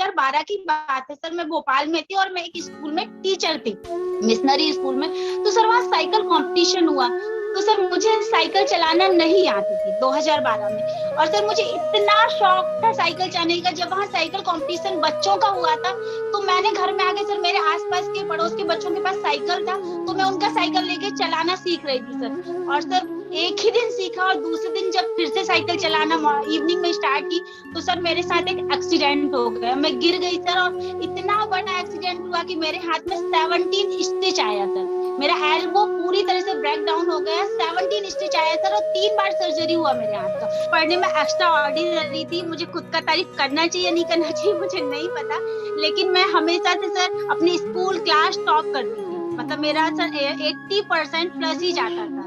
2012 की बात है सर, मैं भोपाल में थी और मैं एक स्कूल में टीचर थी, मिशनरी स्कूल में। तो सर वहाँ साइकिल कंपटीशन हुआ, तो सर मुझे साइकिल चलाना नहीं आती थी 2012 में। और सर मुझे इतना शौक था साइकिल चलाने का, जब वहाँ साइकिल कंपटीशन बच्चों का हुआ था तो मैंने घर में आके, सर मेरे आसपास के पड़ोस के बच्चों के पास साइकिल था तो मैं उनका साइकिल लेके चलाना सीख रही थी सर। और सर एक ही दिन सीखा और दूसरे दिन जब फिर से साइकिल चलाना इवनिंग में स्टार्ट की तो सर मेरे साथ एक एक्सीडेंट हो गया, मैं गिर गई सर। और इतना बड़ा एक्सीडेंट हुआ कि मेरे हाथ में 17 स्टिच आया सर, मेरा एल्बो पूरी तरह से ब्रेक डाउन हो गया, 17 स्टिच आया सर और 3 बार सर्जरी हुआ मेरे हाथ का। पढ़ने में एक्स्ट्रा ऑर्डिनरी थी, मुझे खुद का तारीफ करना चाहिए नहीं करना चाहिए मुझे नहीं पता, लेकिन मैं हमेशा से सर अपनी स्कूल क्लास टॉप करती थी, मतलब मेरा सर 80% प्लस ही जाता था।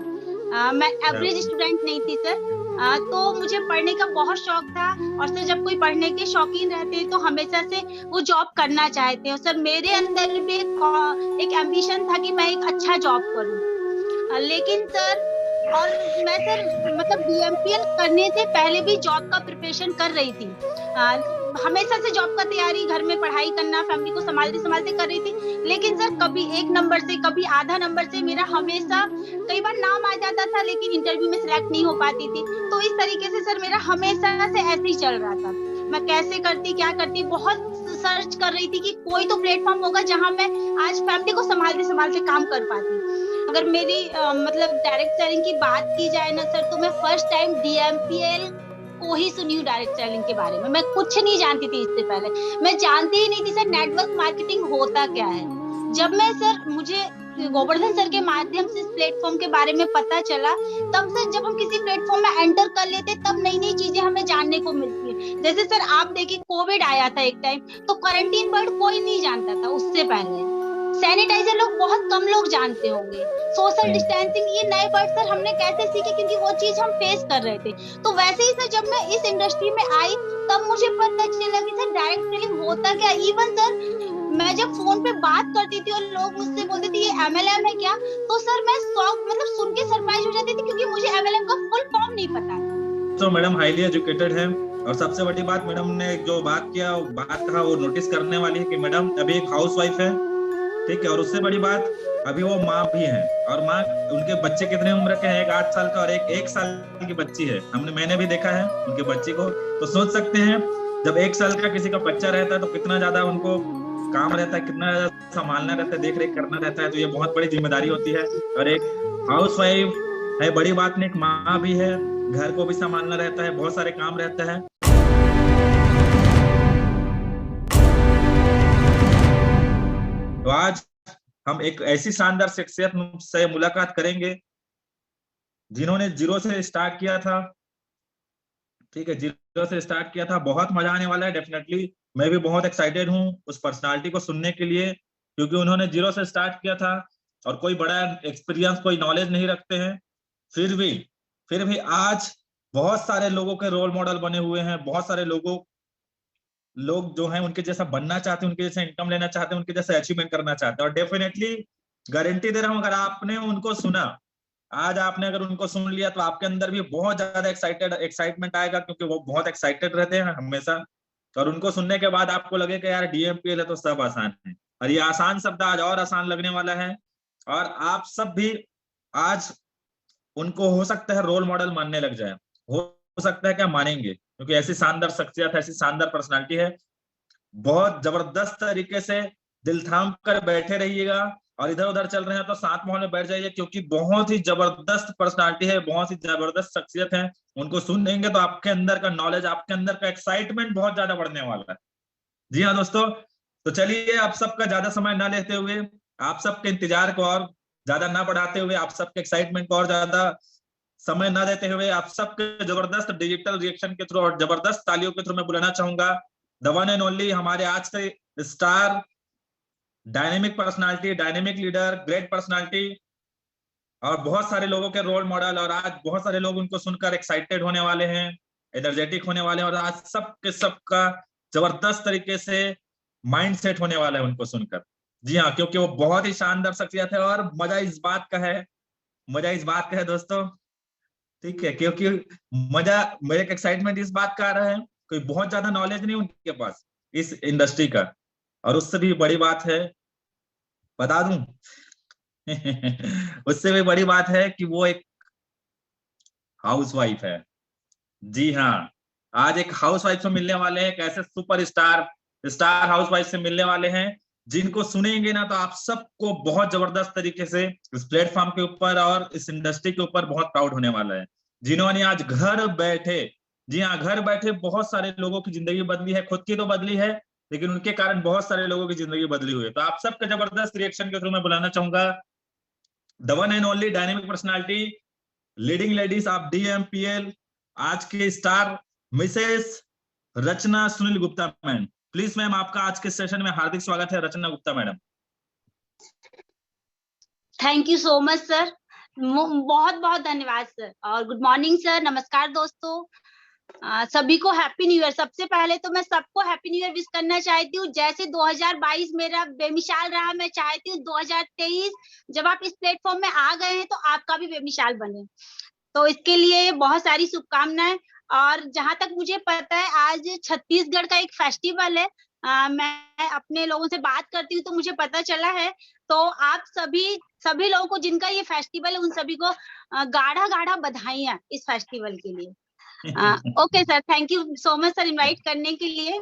मैं एवरेज स्टूडेंट नहीं थी सर। तो मुझे पढ़ने का बहुत शौक था और सर जब कोई पढ़ने के शौकीन रहते हैं तो हमेशा से वो जॉब करना चाहते हैं। सर मेरे अंदर भी एक एम्बिशन था कि मैं एक अच्छा जॉब करूं, लेकिन सर और मैं सर मतलब डीएमपीएल करने से पहले भी जॉब का प्रिपरेशन कर रही थी। हमेशा से जॉब का तैयारी, घर में पढ़ाई करना, फैमिली को संभालते संभालते कर रही थी, लेकिन सर कभी 1 नंबर से कभी आधा नंबर से मेरा हमेशा, कई बार नाम आ जाता था लेकिन इंटरव्यू में सिलेक्ट नहीं हो पाती थी। तो इस तरीके से सर मेरा हमेशा से ऐसे ही चल रहा था, मैं कैसे करती क्या करती, बहुत सर्च कर रही थी कि कोई तो प्लेटफॉर्म होगा जहां मैं आज फैमिली को संभालते संभालते काम कर पाती। अगर मेरी मतलब डायरेक्ट सेलिंग की बात की जाए ना सर, तो मैं फर्स्ट टाइम डीएमपीएल को ही सुनी हूँ डायरेक्ट सेलिंग के बारे में, मैं कुछ नहीं जानती थी इससे पहले, मैं जानती ही नहीं थी सर नेटवर्क मार्केटिंग होता क्या है। जब मैं सर मुझे गोवर्धन सर के माध्यम से इस प्लेटफॉर्म के बारे में पता चला, तब सर जब हम किसी प्लेटफॉर्म में एंटर कर लेते तब नई नई चीजें हमें जानने को मिलती है। जैसे सर आप देखिए कोविड आया था एक टाइम, तो क्वारंटीन वर्ड कोई नहीं जानता था उससे पहले, सैनिटाइजर लोग बहुत कम लोग जानते होंगे, सोशल डिस्टेंसिंग ये नए वर्ड सर हमने कैसे सीखे, क्योंकि वो चीज हम फेस कर रहे थे। तो वैसे ही सर जब मैं इस इंडस्ट्री में आई तब मुझे पता चला कि सर डायरेक्ट सेलिंग होता क्या। इवन सर मैं जब फोन पे बात करती थी और लोग मुझसे बोलते थे ये एमएलएम है क्या, तो सर मैं शॉक, मतलब सुन के सरप्राइज हो जाती थी क्योंकि मुझे एमएलएम का फुल फॉर्म नहीं पता था। तो मैडम हाईली एजुकेटेड है, और सबसे बड़ी बात मैडम ने जो बात किया, बात कहा, वो नोटिस करने वाली है कि मैडम अभी एक हाउस वाइफ है, ठीक है, और उससे बड़ी बात अभी वो माँ भी है। और माँ, उनके बच्चे कितने उम्र के हैं, एक 8 साल का और एक 1 साल की बच्ची है। मैंने भी देखा है उनके बच्ची को, तो सोच सकते हैं जब 1 साल का किसी का बच्चा रहता है तो कितना ज्यादा उनको काम रहता है, कितना ज्यादा संभालना रहता है, देख रेख करना रहता है। तो ये बहुत बड़ी जिम्मेदारी होती है। और एक हाउस वाइफ है, बड़ी बात नहीं, एक माँ भी है, घर को भी संभालना रहता है, बहुत सारे काम रहता है। तो आज हम एक ऐसी शानदार शख्सियत से मुलाकात करेंगे जिन्होंने जीरो से स्टार्ट किया था, ठीक है, जीरो से स्टार्ट किया था। बहुत मजा आने वाला है डेफिनेटली। मैं भी बहुत एक्साइटेड हूँ उस पर्सनालिटी को सुनने के लिए, क्योंकि उन्होंने जीरो से स्टार्ट किया था और कोई बड़ा एक्सपीरियंस, कोई नॉलेज नहीं रखते हैं, फिर भी आज बहुत सारे लोगों के रोल मॉडल बने हुए हैं। बहुत सारे लोग जो हैं उनके जैसा बनना चाहते हैं, उनके जैसा इनकम लेना चाहते हैं, उनके जैसा अचीवमेंट करना चाहते हैं। और डेफिनेटली गारंटी दे रहा हूं, अगर आपने उनको सुना, आज आपने अगर उनको सुन लिया, तो आपके अंदर भी बहुत ज्यादा एक्साइटमेंट आएगा, क्योंकि वो बहुत एक्साइटेड रहते हैं हमेशा। और उनको सुनने के बाद आपको लगेगा यार डीएमपीएल है तो सब आसान है, और ये आसान शब्द आज और आसान लगने वाला है। और आप सब भी आज उनको हो सकता है रोल मॉडल मानने लग जाए, हो सकता है क्या मानेंगे, क्योंकि ऐसी शानदार शख्सियत है, ऐसी शानदार पर्सनालिटी है। बहुत जबरदस्त तरीके से दिल थाम कर बैठे रहिएगा, और इधर उधर चल रहे हैं तो साथ माहौल में बैठ जाइए, क्योंकि बहुत ही जबरदस्त पर्सनालिटी है, बहुत ही जबरदस्त शख्सियत है। उनको सुनेंगे तो आपके अंदर का नॉलेज, आपके अंदर का एक्साइटमेंट बहुत ज्यादा बढ़ने वाला है। जी हाँ दोस्तों, तो चलिए आप सबका ज्यादा समय ना लेते हुए, आप सबके इंतजार को और ज्यादा ना बढ़ाते हुए, आप सबके एक्साइटमेंट को और ज्यादा समय ना देते हुए, आप सबके जबरदस्त डिजिटल रिएक्शन के थ्रू और जबरदस्त तालियों के थ्रू मैं बुलाना चाहूंगा द वन एंड ओनली, हमारे आज के star, dynamic personality, dynamic leader, great personality, और बहुत सारे लोगों के रोल मॉडल। और आज बहुत सारे लोग उनको सुनकर एक्साइटेड होने वाले हैं, एनर्जेटिक होने वाले हैं, और आज सबके सबका जबरदस्त तरीके से माइंड सेट होने वाला है उनको सुनकर। जी हाँ, क्योंकि वो बहुत ही शानदार शख्सियत है। और मजा इस बात का है दोस्तों, ठीक है, क्योंकि मजा, मेरे एक्साइटमेंट इस बात का आ रहा है, कोई बहुत ज्यादा नॉलेज नहीं उनके पास, इस इंडस्ट्री का। और उससे भी बड़ी बात है, बता दूं उससे भी बड़ी बात है कि वो एक हाउसवाइफ है। जी हाँ, आज एक हाउसवाइफ से मिलने वाले हैं, एक ऐसे सुपरस्टार स्टार हाउसवाइफ से मिलने वाले हैं जिनको सुनेंगे ना तो आप सबको बहुत जबरदस्त तरीके से इस प्लेटफॉर्म के ऊपर और इस इंडस्ट्री के ऊपर बहुत प्राउड होने वाला है, जिन्होंने आज घर बैठे, जी हाँ घर बैठे बहुत सारे लोगों की जिंदगी बदली है। खुद की तो बदली है, लेकिन उनके कारण बहुत सारे लोगों की जिंदगी बदली हुई है। तो आप सबका जबरदस्त रिएक्शन के थ्रू मैं बुलाना चाहूंगा the one and only dynamic personality, leading ladies of DMPL, आज के star Mrs Rachna Sunil Gupta ma'am. Please ma'am, आपका आज के सेशन में हार्दिक स्वागत है, Rachna Gupta madam. Thank you so much sir, बहुत बहुत धन्यवाद सर। और गुड मॉर्निंग सर, नमस्कार दोस्तों, सभी को हैप्पी न्यू ईयर। सबसे पहले तो मैं सबको हैप्पी न्यू ईयर विश करना चाहती हूँ। जैसे 2022 मेरा बेमिसाल रहा, मैं चाहती हूँ 2023 जब आप इस प्लेटफॉर्म में आ गए हैं तो आपका भी बेमिसाल बने। तो इसके लिए बहुत सारी शुभकामनाएं। और जहां तक मुझे पता है आज छत्तीसगढ़ का एक फेस्टिवल है, मैं अपने लोगों से बात करती हूँ तो मुझे पता चला है। तो आप सभी लोगों को जिनका ये फेस्टिवल है उन सभी को गाढ़ा गाढ़ा बधाइयां इस फेस्टिवल के लिए। Okay sir, thank you so much sir invite करने के लिए।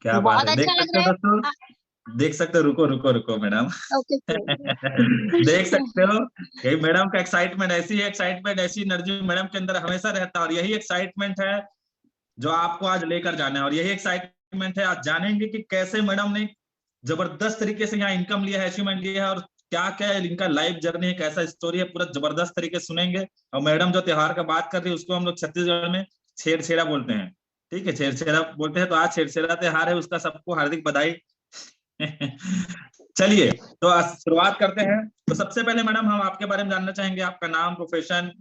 क्या बात बहुत है, देख अच्छा लग सकते हो रहा है। दोस्तों, देख सकते हो, रुको रुको रुको मैडम ओके सर। देख सकते हो ये मैडम का एक्साइटमेंट, ऐसी एनर्जी मैडम के अंदर हमेशा रहता है। और यही एक्साइटमेंट है जो आपको आज लेकर जाना है, और यही एक्साइटमेंट है आज जानेंगे कि कैसे मैडम ने जबरदस्त तरीके से यहाँ इनकम लिया है, अचीवमेंट लिया है, और क्या क्या है इनका लाइफ जर्नी है, कैसा स्टोरी है, पूरा जबरदस्त तरीके से सुनेंगे। और मैडम जो त्योहार का बात कर रही है उसको हम लोग छत्तीसगढ़ में छेरछेरा बोलते हैं, ठीक है, छेरछेरा बोलते हैं। तो आज छेरछेरा त्योहार है, उसका सबको हार्दिक बधाई चलिए तो आज शुरुआत करते हैं। तो सबसे पहले मैडम हम आपके बारे में जानना चाहेंगे, आपका नाम, प्रोफेशन,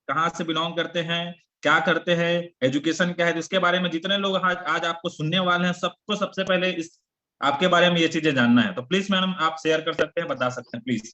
कहाँ से बिलोंग करते हैं, क्या करते हैं, एजुकेशन क्या है, तो इसके बारे में जितने लोग आज आपको सुनने वाले हैं सबको सबसे पहले इस आपके बारे में ये चीजें जानना है। तो प्लीज मैडम आप शेयर कर सकते हैं, बता सकते हैं please.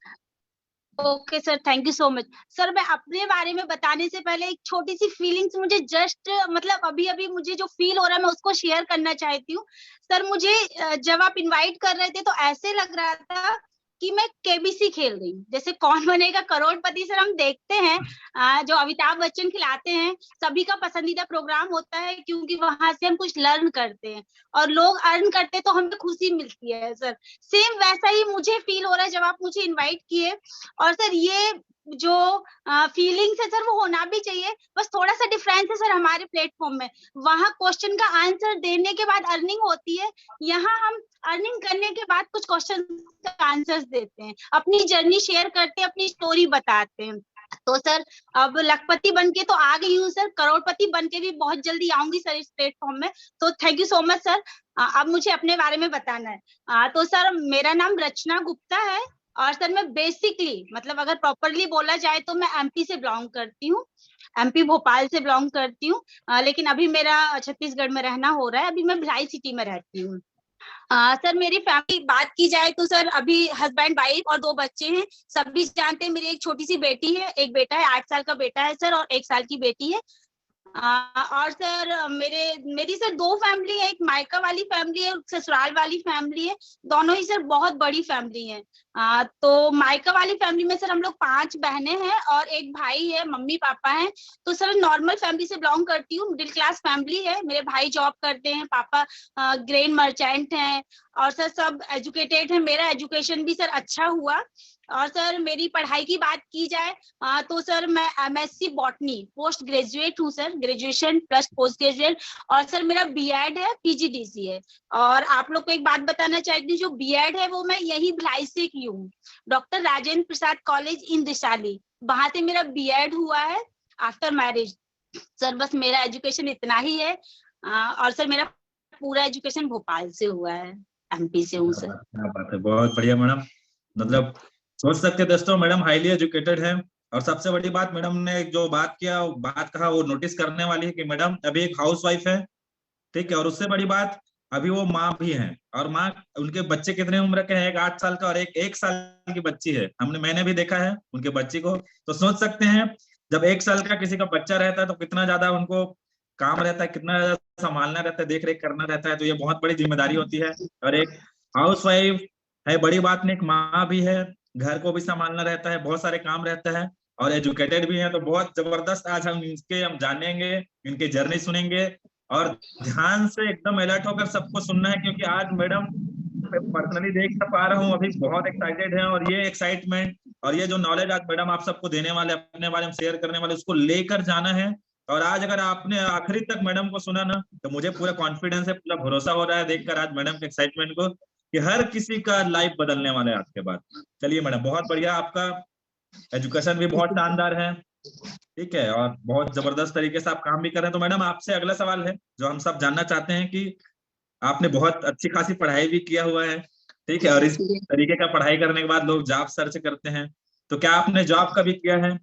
Okay sir, thank you so much sir. मैं अपने बारे में बताने से पहले एक छोटी सी फीलिंग्स मुझे जस्ट मतलब अभी अभी मुझे जो फील हो रहा है मैं उसको शेयर करना चाहती हूँ सर। मुझे जब आप इनवाइट कर रहे थे तो ऐसे लग रहा था कि मैं केबीसी खेल रही हूँ, जैसे कौन बनेगा करोड़पति सर हम देखते हैं जो अमिताभ बच्चन खिलाते हैं, सभी का पसंदीदा प्रोग्राम होता है क्योंकि वहां से हम कुछ लर्न करते हैं और लोग अर्न करते हैं तो हमें खुशी मिलती है सर। सेम वैसा ही मुझे फील हो रहा है जब आप मुझे इनवाइट किए। और सर ये जो फीलिंग्स है सर वो होना भी चाहिए, बस थोड़ा सा डिफरेंस है सर हमारे प्लेटफॉर्म में। वहां क्वेश्चन का आंसर देने के बाद अर्निंग होती है, यहाँ हम अर्निंग करने के बाद कुछ क्वेश्चन का आंसर्स देते हैं, अपनी जर्नी शेयर करते हैं, अपनी स्टोरी बताते हैं। तो सर अब लखपति बन के तो आ गई हूँ सर, करोड़पति बन के भी बहुत जल्दी आऊंगी सर इस प्लेटफॉर्म में। तो thank you so much sir. अब मुझे अपने बारे में बताना है। तो सर मेरा नाम रचना गुप्ता है और सर मैं बेसिकली मतलब अगर प्रॉपरली बोला जाए तो मैं MP से बिलोंग करती हूँ, MP भोपाल से बिलोंग करती हूँ। लेकिन अभी मेरा छत्तीसगढ़ में रहना हो रहा है, अभी मैं भिलाई सिटी में रहती हूँ। सर मेरी फैमिली बात की जाए तो सर अभी हस्बैंड वाइफ और 2 बच्चे हैं। सभी जानते हैं मेरी एक छोटी सी बेटी है, एक बेटा है, 8 साल का बेटा है सर और 1 साल की बेटी है। और सर मेरी सर 2 फैमिली है, एक मायका वाली फैमिली है, ससुराल वाली फैमिली है। दोनों ही सर बहुत बड़ी फैमिली है। तो मायका वाली फैमिली में सर हम लोग 5 बहनें हैं और एक भाई है, मम्मी पापा हैं। तो सर नॉर्मल फैमिली से बिलोंग करती हूँ, मिडिल क्लास फैमिली है। मेरे भाई जॉब करते हैं, पापा ग्रेन मर्चेंट हैं और सर सब एजुकेटेड है। मेरा एजुकेशन भी सर अच्छा हुआ। और सर मेरी पढ़ाई की बात की जाए तो सर मैं MSc बॉटनी पोस्ट ग्रेजुएट हूँ sir, graduation plus post graduate. और सर मेरा BEd है, PGDC है। और आप लोग को एक बात बताना चाहती हूँ, जो BEd है वो मैं यही भिलाई से की हूँ, doctor Rajendra Prasad college in दिशाली, वहां से मेरा BEd हुआ है आफ्टर मैरिज। सर बस मेरा एजुकेशन इतना ही है। और सर मेरा पूरा एजुकेशन भोपाल से हुआ है, MP से हूँ सर। क्या बात है, बहुत बढ़िया मैडम। मतलब सोच सकते दोस्तों, मैडम हाईली एजुकेटेड है। और सबसे बड़ी बात, मैडम ने जो बात कहा वो नोटिस करने वाली है कि मैडम अभी एक हाउसवाइफ है, ठीक है, और उससे बड़ी बात अभी वो माँ भी है। और माँ, उनके बच्चे कितने उम्र के हैं, एक 8 साल का और एक 1 साल की बच्ची है। मैंने भी देखा है उनके बच्ची को। तो सोच सकते हैं जब 1 साल का किसी का बच्चा रहता है तो कितना ज्यादा उनको काम रहता है, कितना ज्यादा संभालना रहता है, देख रेख करना रहता है, तो ये बहुत बड़ी जिम्मेदारी होती है। और एक हाउस वाइफ है, बड़ी बात नहीं, एक माँ भी है, घर को भी संभालना रहता है, बहुत सारे काम रहता है, और एजुकेटेड भी है, तो बहुत जबरदस्त आज हम जानेंगे, इनके जर्नी सुनेंगे, और ध्यान से एकदम अलर्ट होकर सबको सुनना है, क्योंकि आज मैडम पर्सनली देख पा रहा हूँ, अभी बहुत एक्साइटेड है, और ये एक्साइटमेंट और ये जो नॉलेज आज मैडम आप सबको देने वाले, अपने बारे में शेयर करने वाले, उसको लेकर जाना है। और आज अगर आपने आखिरी तक मैडम को सुना ना, तो मुझे पूरा कॉन्फिडेंस है, पूरा भरोसा हो रहा है देखकर आज मैडम के एक्साइटमेंट को, कि हर किसी का लाइफ बदलने वाला है आज के बाद। चलिए मैडम, बहुत बढ़िया, आपका एजुकेशन भी बहुत शानदार है, ठीक है, और बहुत जबरदस्त तरीके से आप काम भी कर रहे हैं। तो मैडम आपसे अगला सवाल है जो हम सब जानना चाहते हैं, कि आपने बहुत अच्छी खासी पढ़ाई भी किया हुआ है, ठीक है, और इस तरीके का पढ़ाई करने के बाद लोग जॉब सर्च करते हैं, तो क्या आपने जॉब कभी किया है?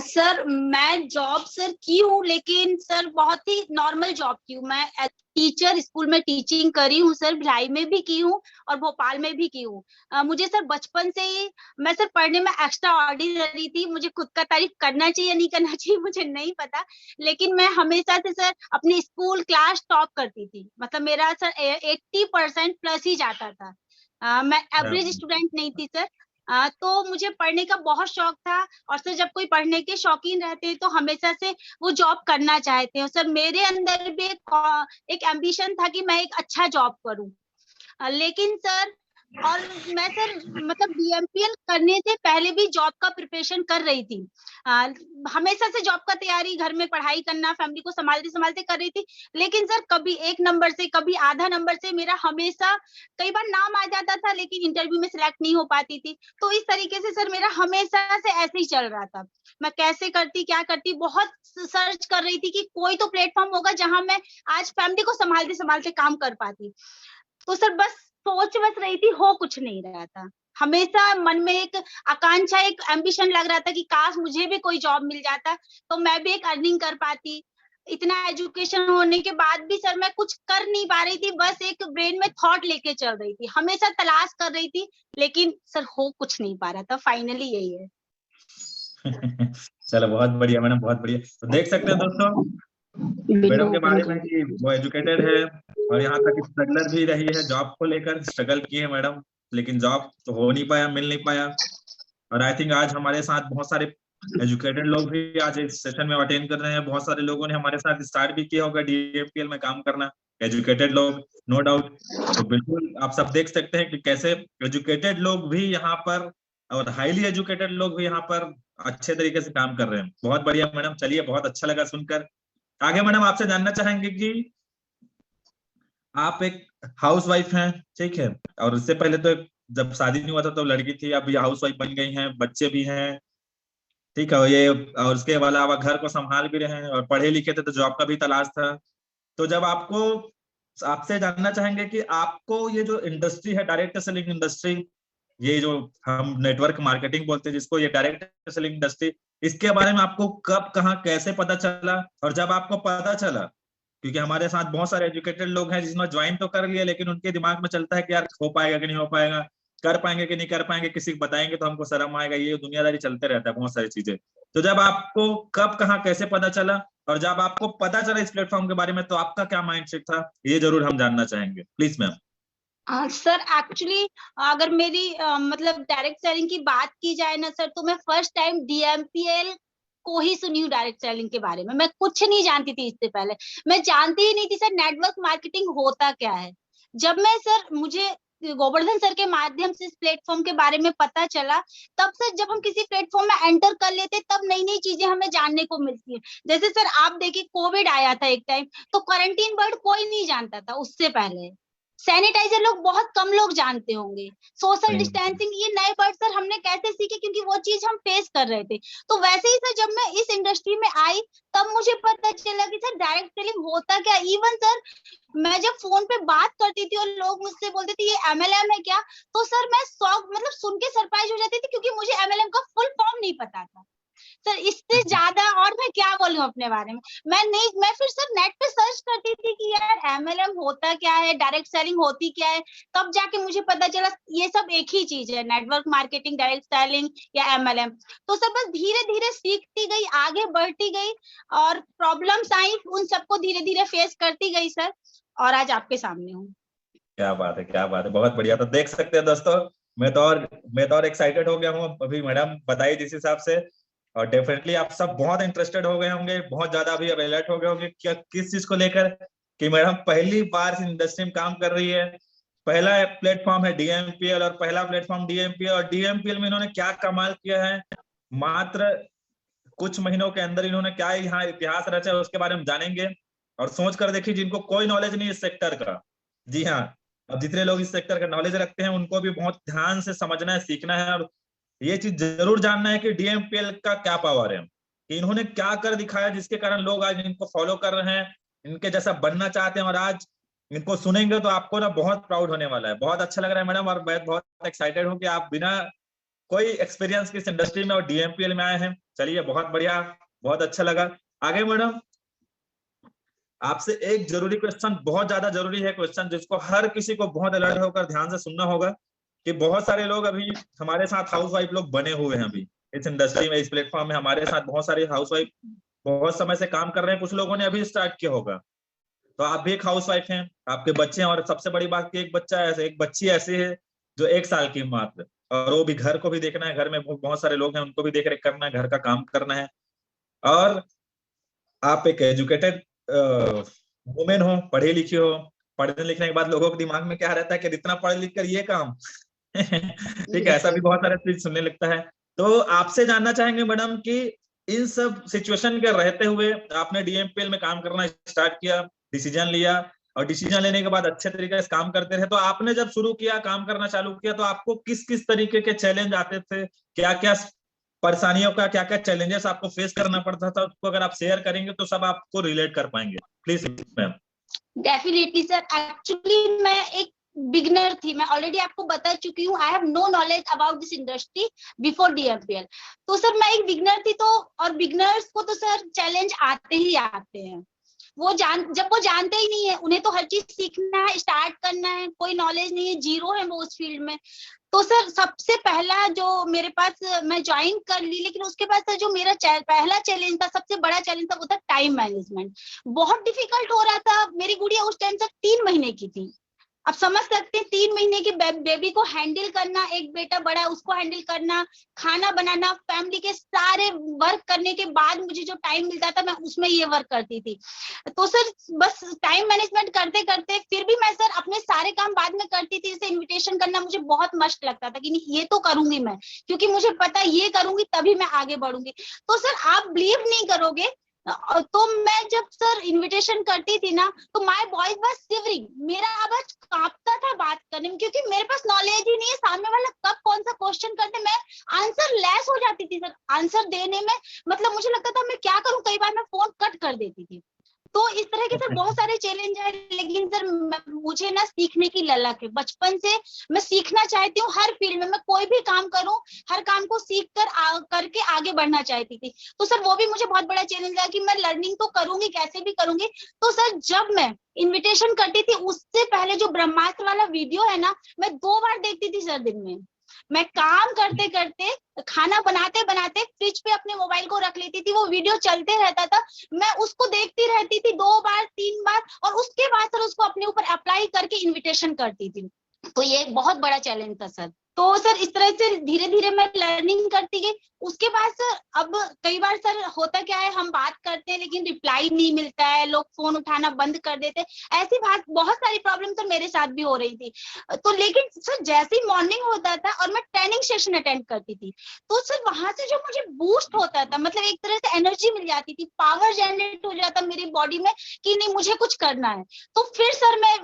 सर मैं जॉब सर की हूँ, लेकिन सर बहुत ही नॉर्मल जॉब की हूँ। मैं टीचर स्कूल में टीचिंग करी हूँ सर, भिलाई में भी की हूँ और भोपाल में भी की हूँ। मुझे सर बचपन से ही, मैं सर पढ़ने में एक्स्ट्रा ऑर्डिनरी थी। मुझे खुद का तारीफ करना चाहिए नहीं करना चाहिए मुझे नहीं पता, लेकिन मैं हमेशा से सर अपनी स्कूल क्लास टॉप करती थी। मतलब मेरा सर 80% प्लस ही जाता था। मैं एवरेज स्टूडेंट नहीं थी सर। तो मुझे पढ़ने का बहुत शौक था, और सर जब कोई पढ़ने के शौकीन रहते हैं तो हमेशा से वो जॉब करना चाहते हैं। सर मेरे अंदर भी एक एम्बिशन था कि मैं एक अच्छा जॉब करूं। लेकिन सर, और मैं सर मतलब डीएमपीएल करने से पहले भी जॉब का प्रिपरेशन कर रही थी। हमेशा से जॉब का तैयारी, घर में पढ़ाई करना, फैमिली को संभालते संभालते कर रही थी। लेकिन सर कभी 1 नंबर से, कभी आधा नंबर से मेरा हमेशा, कई बार नाम आ जाता था लेकिन इंटरव्यू में सिलेक्ट नहीं हो पाती थी। तो इस तरीके से सर मेरा हमेशा से ऐसे ही चल रहा था। मैं कैसे करती, क्या करती, बहुत सर्च कर रही थी कि कोई तो प्लेटफॉर्म होगा जहां मैं आज फैमिली को संभालते संभालते काम कर पाती। तो सर बस सोच बस रही थी, हो कुछ नहीं रहा था। हमेशा मन में एक आकांक्षा, एक एम्बिशन लग रहा था कि काश मुझे भी कोई जॉब मिल जाता तो मैं भी एक अर्निंग कर पाती। इतना एजुकेशन होने के बाद भी सर मैं कुछ कर नहीं पा रही थी, बस एक ब्रेन में थॉट लेके चल रही थी, हमेशा तलाश कर रही थी, लेकिन सर हो कुछ नहीं पा रहा था। फाइनली यही है। चलो बहुत बढ़िया मैडम, बहुत बढ़िया। तो देख सकते हैं दोस्तों मैडम के बारे में कि वो एजुकेटेड है, और यहाँ तक स्ट्रगलर भी रही है, जॉब को लेकर स्ट्रगल की है मैडम, लेकिन जॉब तो हो नहीं पाया, मिल नहीं पाया। और आई थिंक आज हमारे साथ बहुत सारे एजुकेटेड लोग भी आज इस सेशन में अटेंड कर रहे हैं। बहुत सारे लोगों ने हमारे साथ स्टार्ट भी किया होगा डीएमपीएल में काम करना, एजुकेटेड लोग, नो डाउट। तो बिल्कुल आप सब देख सकते हैं कि कैसे एजुकेटेड लोग भी यहाँ पर, और हाईली एजुकेटेड लोग भी यहाँ पर अच्छे तरीके से काम कर रहे हैं। बहुत बढ़िया मैडम, चलिए बहुत अच्छा लगा सुनकर। आगे मैडम आपसे जानना चाहेंगे कि आप एक हाउस वाइफ हैं, ठीक है, और इससे पहले तो जब शादी नहीं हुआ था तो लड़की थी, अब ये हाउस वाइफ बन गई हैं, बच्चे भी हैं, ठीक है, ये और उसके अलावा घर को संभाल भी रहे हैं, और पढ़े लिखे थे तो जॉब का भी तलाश था। तो जब आपको, आपसे जानना चाहेंगे कि आपको ये जो इंडस्ट्री है, डायरेक्ट सेलिंग इंडस्ट्री, ये जो हम नेटवर्क मार्केटिंग बोलते हैं जिसको, ये डायरेक्ट सेलिंग इंडस्ट्री, इसके बारे में आपको कब, कहाँ, कैसे पता चला? और जब आपको पता चला, क्योंकि हमारे साथ बहुत सारे एजुकेटेड लोग हैं जिन्होंने ज्वाइन तो कर लिया, लेकिन उनके दिमाग में चलता है कि यार हो पाएगा कि नहीं हो पाएगा, कर पाएंगे कि नहीं कर पाएंगे, किसी को बताएंगे तो हमको शर्म आएगा, ये दुनियादारी चलते रहता है, बहुत सारी चीजें। तो जब आपको कब, कहाँ, कैसे पता चला, और जब आपको पता चला इस प्लेटफॉर्म के बारे में, तो आपका क्या माइंडसेट था, ये जरूर हम जानना चाहेंगे, प्लीज मैम। सर एक्चुअली अगर मेरी मतलब डायरेक्ट सेलिंग की बात की जाए ना सर, तो मैं फर्स्ट टाइम डीएमपीएल को ही सुनी हूँ डायरेक्ट सेलिंग के बारे में। मैं कुछ नहीं जानती थी इससे पहले, मैं जानती ही नहीं थी सर नेटवर्क मार्केटिंग होता क्या है। जब मैं सर, मुझे गोवर्धन सर के माध्यम से इस प्लेटफॉर्म के बारे में पता चला, तब सर जब हम किसी प्लेटफॉर्म में एंटर कर लेते तब नई नई चीजें हमें जानने को मिलती है। जैसे सर आप देखिए, कोविड आया था एक टाइम, तो क्वारंटीन वर्ड कोई नहीं जानता था उससे पहले। सैनिटाइजर लोग बहुत कम लोग जानते होंगे। सोशल डिस्टेंसिंग, ये नए वर्ड सर हमने कैसे सीखे, क्योंकि वो चीज हम फेस कर रहे थे। तो वैसे ही सर जब मैं इस इंडस्ट्री में आई, तब मुझे पता चला कि सर डायरेक्ट सेलिंग होता क्या। इवन सर मैं जब फोन पे बात करती थी और लोग मुझसे बोलते थे ये एमएलएम है क्या, तो सर मैं शॉक, मतलब सुन के सरप्राइज हो जाती थी, क्योंकि मुझे एमएलएम का फुल फॉर्म नहीं पता था। सर इससे ज्यादा और मैं क्या बोलूं अपने बारे में। मैं फिर सर नेट पे सर्च करती थी कि यार MLM होता क्या है, डायरेक्ट सेलिंग होती क्या है, तब जाके मुझे पता चला ये सब एक ही चीज है, नेटवर्क मार्केटिंग, डायरेक्ट सेलिंग या MLM। तो सर बस धीरे धीरे सीखती गई, आगे बढ़ती गई, और प्रॉब्लम्स आई, उन सबको धीरे धीरे फेस करती गई सर, और आज आपके सामने हूँ। क्या बात है, क्या बात है, बहुत बढ़िया। तो देख सकते हैं दोस्तों, मैं तो और एक्साइटेड हो गया हूँ अभी मैडम बताइए जिस हिसाब से। और डेफिनेटली आप सब बहुत इंटरेस्टेड हो गए होंगे, बहुत ज्यादा अभी अब अलर्ट हो गए होंगे क्या किस चीज को लेकर, कि मैडम पहली बार इस इंडस्ट्री में काम कर रही है। पहला प्लेटफॉर्म है DMPL, और पहला प्लेटफॉर्म DMPL, और DMPL में इन्होंने क्या कमाल किया है। मात्र कुछ महीनों के अंदर इन्होंने क्या यहाँ इतिहास रचा है उसके बारे में जानेंगे। और सोच कर देखिए, जिनको कोई नॉलेज नहीं इस सेक्टर का, जी हाँ, अब जितने लोग इस सेक्टर का नॉलेज रखते हैं उनको भी बहुत ध्यान से समझना है, सीखना है, और ये चीज जरूर जानना है कि DMPL का क्या पावर है, कि इन्होंने क्या कर दिखाया जिसके कारण लोग आज इनको फॉलो कर रहे हैं, इनके जैसा बनना चाहते हैं। और आज इनको सुनेंगे तो आपको ना बहुत प्राउड होने वाला है। बहुत अच्छा लग रहा है मैडम, और मैं बहुत एक्साइटेड हूँ कि आप बिना कोई एक्सपीरियंस की इस इंडस्ट्री में और DMPL में आए हैं। चलिए बहुत बढ़िया, बहुत अच्छा लगा। आगे मैडम, आपसे एक जरूरी क्वेश्चन, बहुत ज्यादा जरूरी है क्वेश्चन, जिसको हर किसी को बहुत अलर्ट होकर ध्यान से सुनना होगा, कि बहुत सारे लोग अभी हमारे साथ हाउसवाइफ लोग बने हुए हैं अभी इस इंडस्ट्री में, इस प्लेटफॉर्म में हमारे साथ बहुत सारे हाउसवाइफ बहुत समय से काम कर रहे हैं, कुछ लोगों ने अभी स्टार्ट किया होगा। तो आप भी एक हाउसवाइफ हैं, आपके बच्चे हैं, और सबसे बड़ी बात कि एक बच्ची ऐसी है जो 1 साल की मात्र, और वो भी घर को भी देखना है, घर में बहुत सारे लोग हैं उनको भी देख रेख करना है, घर का काम करना है। और आप एक एजुकेटेड वुमेन हो, पढ़ी लिखी हो। पढ़ने लिखने के बाद लोगों के दिमाग में क्या रहता है कि इतना पढ़ लिख कर ये काम ठीक है, ऐसा भी बहुत सारे चीज सुनने लगता है। तो आपसे जानना चाहेंगे मैडम कि इन सब सिचुएशन के रहते हुए आपने DMPL में काम करना स्टार्ट किया, डिसीजन लिया, और डिसीजन लेने के बाद अच्छे तरीके से काम करते रहे। तो आपने जब शुरू किया, काम करना चालू किया, तो आपको किस किस तरीके के चैलेंज आते थे, क्या क्या परेशानियों का, क्या क्या चैलेंजेस आपको फेस करना पड़ता था, उसको अगर आप शेयर करेंगे तो सब आपको रिलेट कर पाएंगे, please ma'am. Definitely sir, actually मैं एक बिगनर थी, मैं ऑलरेडी आपको बता चुकी हूँ, I have no knowledge about this industry before DMPL। तो सर मैं एक बिगनर थी, तो और बिगनर्स को तो सर चैलेंज आते ही आते हैं। जब वो जानते ही नहीं है, उन्हें तो हर चीज सीखना है, स्टार्ट करना है, कोई नॉलेज नहीं है, जीरो है वो उस फील्ड में। तो सर सबसे पहला जो मेरे पास, मैं ज्वाइन कर ली, लेकिन उसके बाद सर जो मेरा पहला चैलेंज था, सबसे बड़ा चैलेंज था, वो था टाइम मैनेजमेंट। बहुत डिफिकल्ट हो रहा था। मेरी गुड़िया उस टाइम तक 3 महीने की थी। अब समझ सकते हैं 3 महीने की बेबी को हैंडल करना, एक बेटा बड़ा है उसको हैंडल करना, खाना बनाना, फैमिली के सारे वर्क करने के बाद मुझे जो टाइम मिलता था मैं उसमें ये वर्क करती थी। तो सर बस टाइम मैनेजमेंट करते करते, फिर भी मैं सर अपने सारे काम बाद में करती थी। जैसे इन्विटेशन करना मुझे बहुत मस्त लगता था कि नहीं ये तो करूंगी मैं, क्योंकि मुझे पता ये करूंगी तभी मैं आगे बढ़ूंगी। तो सर आप बिलीव नहीं करोगे, तो मैं जब सर इनविटेशन करती थी ना, तो माय वॉइस वाज शिवरिंग, मेरा आवाज कांपता था बात करने में, क्योंकि मेरे पास नॉलेज ही नहीं है सामने वाला कब कौन सा क्वेश्चन करते, मैं आंसर लेस हो जाती थी सर आंसर देने में। मतलब मुझे लगता था मैं क्या करूं, कई बार मैं फोन कट कर देती थी। तो इस तरह के सर बहुत सारे चैलेंज है, लेकिन सर मुझे ना सीखने की ललक है, बचपन से मैं सीखना चाहती हूँ। हर फील्ड में मैं कोई भी काम करूं, हर काम को सीख कर करके आगे बढ़ना चाहती थी। तो सर वो भी मुझे बहुत बड़ा चैलेंज है कि मैं लर्निंग तो करूंगी, कैसे भी करूंगी। तो सर जब मैं इन्विटेशन करती थी, उससे पहले जो ब्रह्मास्त्र वाला वीडियो है ना, मैं 2 बार देखती थी सर दिन में। मैं काम करते करते, खाना बनाते बनाते फ्रिज पे अपने मोबाइल को रख लेती थी, वो वीडियो चलते रहता था, मैं उसको देखती रहती थी 2 बार 3 बार, और उसके बाद सर उसको अपने ऊपर अप्लाई करके इन्विटेशन करती थी। तो ये एक बहुत बड़ा चैलेंज था सर। तो सर इस तरह से धीरे धीरे मैं लर्निंग करती गई। उसके बाद सर अब कई बार सर होता क्या है, हम बात करते हैं लेकिन रिप्लाई नहीं मिलता है, लोग फोन उठाना बंद कर देते हैं, ऐसी बात बहुत सारी प्रॉब्लम सर मेरे साथ भी हो रही थी। तो लेकिन सर जैसे ही मॉर्निंग होता था और मैं ट्रेनिंग सेशन अटेंड करती थी, तो सर वहां से जो मुझे बूस्ट होता था, मतलब एक तरह से एनर्जी मिल जाती थी, पावर जनरेट हो जाता मेरी बॉडी में कि नहीं मुझे कुछ करना है। तो फिर सर मैं,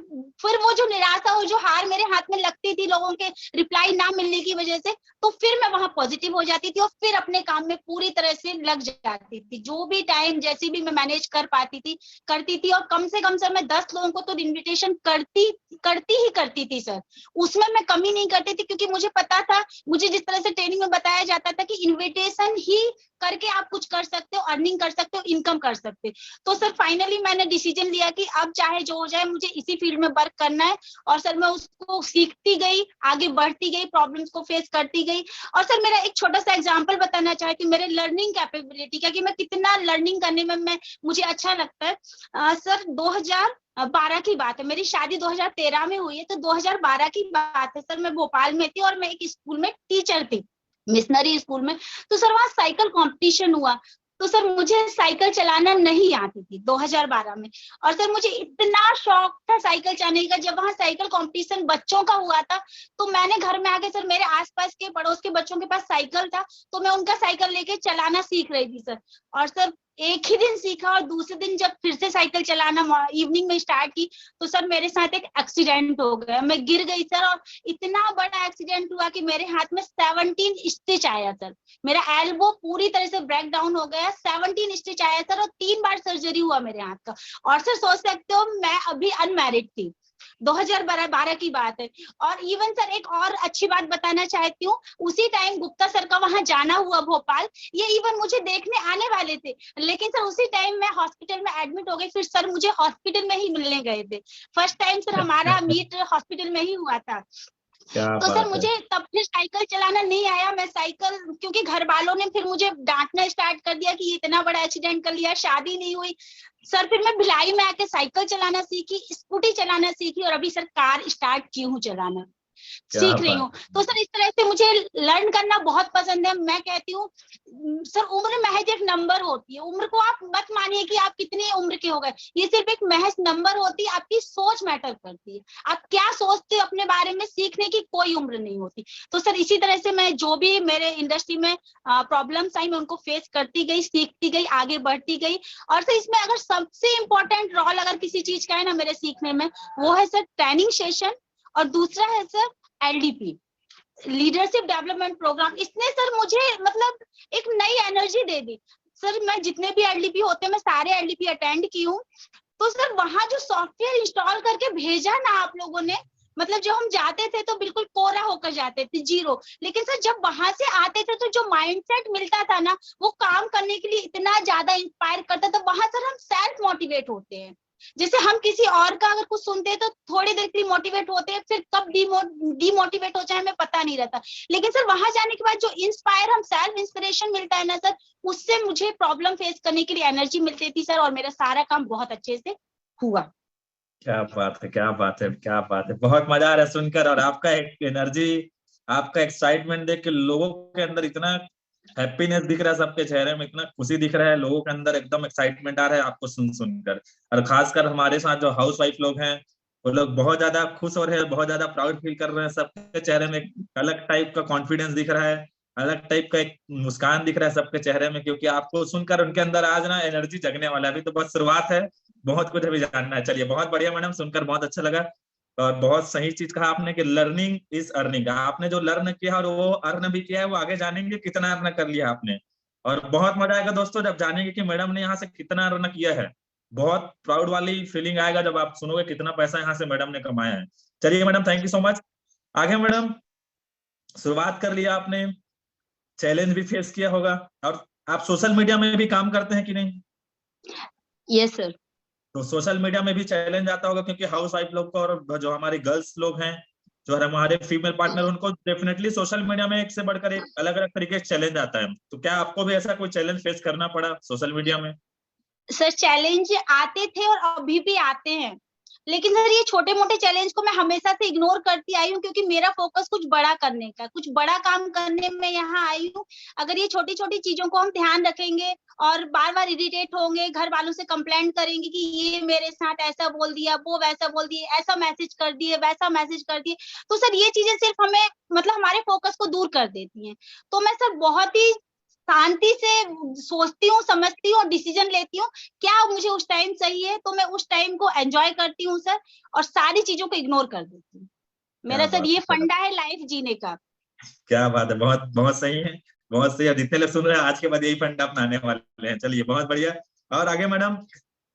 फिर वो जो निराशा हो, जो हार मेरे हाथ में लगती थी लोगों के रिप्लाई ना मिलने की वजह से, तो फिर मैं वहां पॉजिटिव हो जाती थी और फिर अपने काम में पूरी तरह से लग जाती थी। जो भी टाइम जैसे भी मैं मैनेज कर पाती थी करती थी, और कम से कम सर मैं 10 लोगों को तो इन्विटेशन करती थी सर। उसमें मैं कमी नहीं करती थी, क्योंकि मुझे पता था, मुझे जिस तरह से ट्रेनिंग में बताया जाता था कि इन्विटेशन ही करके आप कुछ कर सकते हो, अर्निंग कर सकते हो, इनकम कर सकते हो। तो सर फाइनली मैंने डिसीजन लिया कि अब चाहे जो हो जाए मुझे इसी फील्ड में वर्क करना है। और सर मैं उसको सीखती गई, आगे बढ़ती गई, प्रॉब्लम्स को फेस करती गई। और सर मेरा एक छोटा सा एग्जांपल बताना चाहती हूँ मेरे लर्निंग कैपेबिलिटी का, कि मैं कितना लर्निंग करने में मुझे अच्छा लगता है। सर 2012 की बात है, मेरी शादी 2013 में हुई है, तो 2012 की बात है सर। मैं भोपाल में थी और मैं एक स्कूल में टीचर थी, मिशनरी स्कूल में। तो सर वहां साइकिल कंपटीशन हुआ। तो सर मुझे साइकिल चलाना नहीं आती थी 2012 में। और सर मुझे इतना शौक था साइकिल चलाने का, जब वहां साइकिल कंपटीशन बच्चों का हुआ था, तो मैंने घर में आके, सर मेरे आसपास के पड़ोस के बच्चों के पास साइकिल था, तो मैं उनका साइकिल लेके चलाना सीख रही थी सर। और सर एक ही दिन सीखा, और दूसरे दिन जब फिर से साइकिल चलाना इवनिंग में स्टार्ट की, तो सर मेरे साथ एक एक्सीडेंट हो गया, मैं गिर गई सर। और इतना बड़ा एक्सीडेंट हुआ कि मेरे हाथ में 17 स्टिच आया सर। मेरा एल्बो पूरी तरह से ब्रेक डाउन हो गया, 17 स्टिच आया सर, और 3 बार सर्जरी हुआ मेरे हाथ का। और सर सोच सकते हो मैं अभी अनमैरिड थी, 2012 की बात है। और इवन सर एक और अच्छी बात बताना चाहती हूँ, उसी टाइम गुप्ता सर का वहां जाना हुआ भोपाल, ये इवन मुझे देखने आने वाले थे, लेकिन सर उसी टाइम मैं हॉस्पिटल में एडमिट हो गई, फिर सर मुझे हॉस्पिटल में ही मिलने गए थे। फर्स्ट टाइम सर हमारा मीट हॉस्पिटल में ही हुआ था। क्या तो सर बात है। मुझे तब फिर साइकिल चलाना नहीं आया। मैं साइकिल, क्योंकि घर वालों ने फिर मुझे डांटना स्टार्ट कर दिया कि इतना बड़ा एक्सीडेंट कर लिया, शादी नहीं हुई। सर फिर मैं भिलाई में आके साइकिल चलाना सीखी, स्कूटी चलाना सीखी, और अभी सर कार स्टार्ट की हूँ चलाना, क्या सीख रही बात हूँ। तो सर इस तरह से मुझे लर्न करना बहुत पसंद है। मैं कहती हूँ सर उम्र महज एक नंबर होती है, उम्र को आप मत मानिए कि आप कितनी उम्र के हो गए, ये सिर्फ एक महज नंबर होती है। आपकी सोच मैटर करती है, आप क्या सोचते हो अपने बारे में, सीखने की कोई उम्र नहीं होती। तो सर इसी तरह से मैं जो भी मेरे इंडस्ट्री में प्रॉब्लम्स आई, मैं उनको फेस करती गई, सीखती गई, आगे बढ़ती गई। और सर इसमें अगर सबसे इम्पोर्टेंट रोल अगर किसी चीज का है ना मेरे सीखने में, वो है सर ट्रेनिंग सेशन, और दूसरा है sir LDP, leadership development program. इसने सर मुझे मतलब एक नई एनर्जी दे दी। सर मैं जितने भी एलडीपी होते हैं, मैं सारे एलडीपी अटेंड की हूँ। तो सर वहां जो सॉफ्टवेयर इंस्टॉल करके भेजा ना आप लोगों ने, मतलब जो हम जाते थे तो बिल्कुल कोरा होकर जाते थे, जीरो। लेकिन सर जब वहां से आते थे तो जो माइंडसेट मिलता था ना, वो काम करने के लिए इतना ज्यादा इंस्पायर करता था। वहां सर हम सेल्फ मोटिवेट होते हैं। जैसे हम किसी और का अगर कुछ सुनते हैं तो थोड़ी देर के लिए मोटिवेट होते हैं, फिर कब डिमोटिवेट हो जाए हमें पता नहीं रहता। लेकिन सर वहां जाने के बाद जो इंस्पायर, हम सेल्फ इंस्पिरेशन मिलता है ना सर, उससे मुझे प्रॉब्लम फेस करने के लिए एनर्जी मिलती थी सर, और मेरा सारा काम बहुत अच्छे से हुआ। क्या बात है, क्या बात है, क्या बात है। बहुत मजा आ रहा है सुनकर, और आपका एक एनर्जी, आपका एक्साइटमेंट देख के लोगों के अंदर इतना हैप्पीनेस दिख रहा है, सबके चेहरे में इतना खुशी दिख रहा है, लोगों के अंदर एकदम एक्साइटमेंट आ रहा है आपको सुन सुनकर। और खासकर हमारे साथ जो हाउस वाइफ लोग हैं, वो लोग बहुत ज्यादा खुश हो रहे हैं, बहुत ज्यादा प्राउड फील कर रहे हैं। सबके चेहरे में एक अलग टाइप का कॉन्फिडेंस दिख रहा है, अलग टाइप का एक मुस्कान दिख रहा है सबके चेहरे में, क्योंकि आपको सुनकर उनके अंदर आज ना एनर्जी जगने वाला है। अभी तो बस शुरुआत है, बहुत कुछ अभी जानना है। चलिए, बहुत बढ़िया मैडम, सुनकर बहुत अच्छा लगा। और बहुत सही चीज कहा आपने कि लर्निंग इज अर्निंग। आपने जो लर्न किया और वो अर्न भी किया है, वो आगे जानेंगे कितना अर्न कर लिया आपने। और बहुत मजा आएगा दोस्तों जब जानेंगे कि मैडम ने यहाँ से कितना अर्न किया है। बहुत प्राउड वाली फीलिंग आएगा जब आप सुनोगे कितना पैसा यहाँ से मैडम ने कमाया है। चलिए madam, thank you so much. आगे मैडम, शुरुआत कर लिया आपने, चैलेंज भी फेस किया होगा, और आप सोशल मीडिया में भी काम करते हैं कि नहीं? Yes sir. तो सोशल मीडिया में भी चैलेंज आता होगा, क्योंकि हाउस वाइफ लोग को और जो हमारे गर्ल्स लोग हैं, जो हमारे फीमेल पार्टनर, उनको डेफिनेटली सोशल मीडिया में एक से बढ़कर एक अलग अलग तरीके से चैलेंज आता है। तो क्या आपको भी ऐसा कोई चैलेंज फेस करना पड़ा सोशल मीडिया में? सर चैलेंज आते थे और अभी भी आते हैं, लेकिन सर ये छोटे मोटे चैलेंज को मैं हमेशा से इग्नोर करती आई हूँ, क्योंकि मेरा फोकस कुछ बड़ा करने का, कुछ बड़ा काम करने में यहाँ आई हूँ। अगर ये छोटी छोटी चीजों को हम ध्यान रखेंगे और बार बार इरिटेट होंगे, घर वालों से कंप्लेंट करेंगे कि ये मेरे साथ ऐसा बोल दिया, वो वैसा बोल दिए, ऐसा मैसेज कर दिए, वैसा मैसेज कर दिए, तो सर ये चीजें सिर्फ हमें मतलब हमारे फोकस को दूर कर देती हैं। तो मैं सर बहुत ही शांति से सोचती हूँ, समझती हूँ और डिसीजन लेती हूँ क्या मुझे उस टाइम सही है, तो मैं उस टाइम को एंजॉय करती हूँ सर, और सारी चीजों को इग्नोर कर देती हूँ। क्या मेरा सर बात ये है, क्या फंडा है लाइफ जीने का। क्या बात है, बहुत बहुत सही है, बहुत सही है। जितने लोग सुन रहे हैं आज के बाद यही फंडा अपनाने वाले हैं। चलिए बहुत बढ़िया। और आगे मैडम,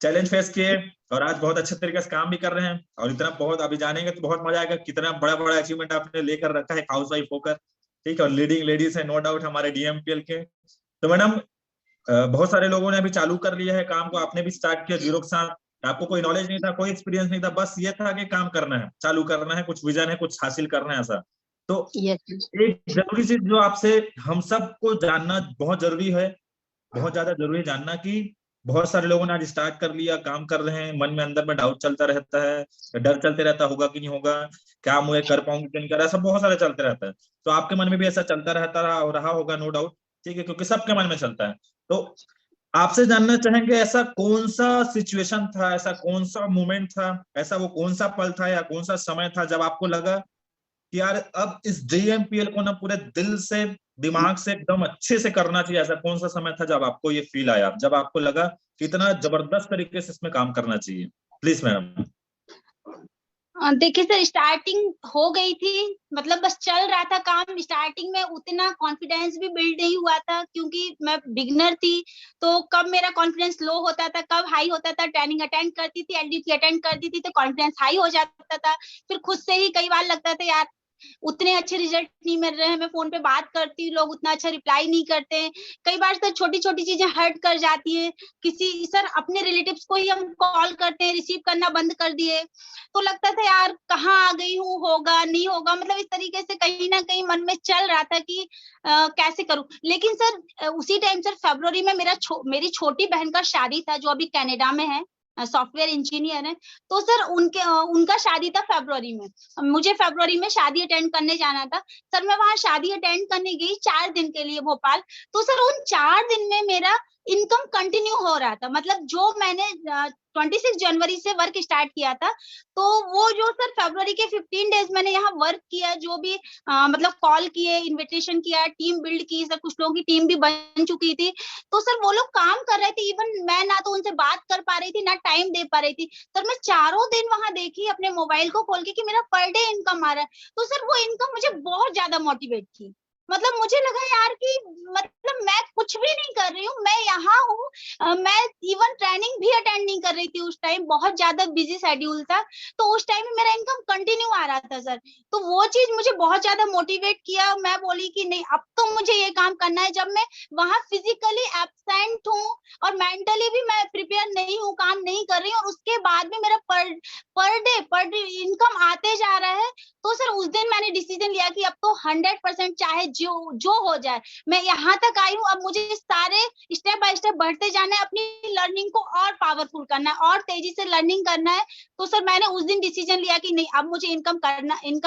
चैलेंज फेस किए और आज बहुत अच्छे तरीके से काम भी कर रहे हैं, और इतना बहुत अभी जानेंगे तो बहुत मजा आएगा, कितना बड़ा बड़ा अचीवमेंट आपने लेकर रखा है हाउस वाइफ होकर। ठीक है, और लीडिंग लेडीज है नो डाउट हमारे डीएमपीएल के। तो मैडम बहुत सारे लोगों ने अभी चालू कर लिया है काम को, आपने भी स्टार्ट किया जीरो के साथ। आपको कोई नॉलेज नहीं था, कोई एक्सपीरियंस नहीं था, बस ये था कि काम करना है, चालू करना है, कुछ विजन है, कुछ हासिल करना है ऐसा। तो यस। एक जरूरी चीज जो आपसे हम सबको जानना बहुत जरूरी है, बहुत ज्यादा जरूरी है जानना, कि बहुत सारे लोगों ने आज स्टार्ट कर लिया, काम कर रहे हैं, मन में अंदर में डाउट चलता रहता है, डर चलते रहता होगा कि नहीं होगा, क्या मुझे कर पाऊंगी कि नहीं कर, ऐसा बहुत सारा चलते रहता है। तो आपके मन में भी ऐसा चलता रहता रहा होगा नो डाउट। ठीक है, क्योंकि सबके मन में चलता है। तो आपसे जानना चाहेंगे, ऐसा कौन सा सिचुएशन था, ऐसा कौन सा मोमेंट था, ऐसा वो कौन सा पल था या कौन सा समय था जब आपको लगा कि यार अब इस डीएमपीएल को ना पूरे दिल से दिमाग से एकदम अच्छे से करना चाहिए। ऐसा कौन सा समय था जब आपको ये फील आया, जब आपको लगा कि इतना जबरदस्त तरीके से इसमें काम करना चाहिए? Please madam. देखिए सर, स्टार्टिंग हो गई थी, मतलब बस चल रहा था काम। स्टार्टिंग में उतना कॉन्फिडेंस भी बिल्ड नहीं हुआ था, क्योंकि मैं बिगनर थी। तो कब मेरा कॉन्फिडेंस लो होता था, कब हाई होता था। ट्रेनिंग अटेंड करती थी, एलडीसी अटेंड करती थी, तो कॉन्फिडेंस हाई हो जाता था। फिर खुद से ही कई बार लगता था यार उतने अच्छे रिजल्ट नहीं मिल रहे हैं, मैं फोन पे बात करती हूँ, लोग उतना अच्छा रिप्लाई नहीं करते हैं। कई बार सर छोटी छोटी चीजें हर्ट कर जाती है। किसी सर अपने रिलेटिव्स को ही हम कॉल करते हैं, रिसीव करना बंद कर दिए। तो लगता था यार कहाँ आ गई हूँ, होगा नहीं होगा, मतलब इस तरीके से कहीं ना कहीं मन में चल रहा था कि कैसे करूं। लेकिन सर उसी टाइम सर फरवरी में मेरी छोटी बहन का शादी था, जो अभी कनाडा में है, सॉफ्टवेयर इंजीनियर है। तो सर उनका शादी था फरवरी में। मुझे फरवरी में शादी अटेंड करने जाना था। सर मैं वहां शादी अटेंड करने गई 4 दिन के लिए भोपाल। तो सर उन 4 दिन में मेरा इनकम कंटिन्यू हो रहा था, मतलब जो मैंने 26 जनवरी से वर्क स्टार्ट किया था, तो वो जो सर फरवरी के 15 डेज मैंने यहाँ वर्क किया, जो भी मतलब कॉल किए, इन्विटेशन किया, टीम बिल्ड की, सर कुछ लोगों की टीम भी बन चुकी थी। तो सर वो लोग काम कर रहे थे, इवन मैं ना तो उनसे बात कर पा रही थी, ना टाइम दे पा रही थी। सर मैं चारों दिन वहां देखी अपने मोबाइल को खोल के कि मेरा पर डे इनकम आ रहा है। तो सर वो इनकम मुझे बहुत ज्यादा मोटिवेट की। मतलब मुझे लगा यार कि मतलब मैं कुछ भी नहीं कर रही हूँ, मैं यहाँ हूँ। मैं इवन ट्रेनिंग भी अटेंड नहीं कर रही थी उस टाइम, बहुत ज्यादा बिजी शेड्यूल था। तो उस टाइम में मेरा इनकम कंटिन्यू आ रहा था सर। तो वो चीज मुझे बहुत ज्यादा मोटिवेट किया। मैं बोली कि नहीं, अब तो मुझे ये काम करना है। जब मैं वहां फिजिकली एब्सेंट हूँ और मेंटली भी मैं प्रिपेयर नहीं हूँ, काम नहीं कर रही हूँ, और उसके बाद भी मेरा पर डे इनकम आते जा रहा है। तो सर उस दिन मैंने डिसीजन लिया कि अब तो 100% चाहे जो जो हो जाए, मैं यहाँ तक आई हूँ, अब मुझे सारे स्टेप बाय स्टेप बढ़ते जाना है, अपनी लर्निंग को और पावरफुल करना है, और तेजी से लर्निंग करना है। तो सर मैंने उस दिन डिसीजन लिया कि नहीं, अब मुझे इनकम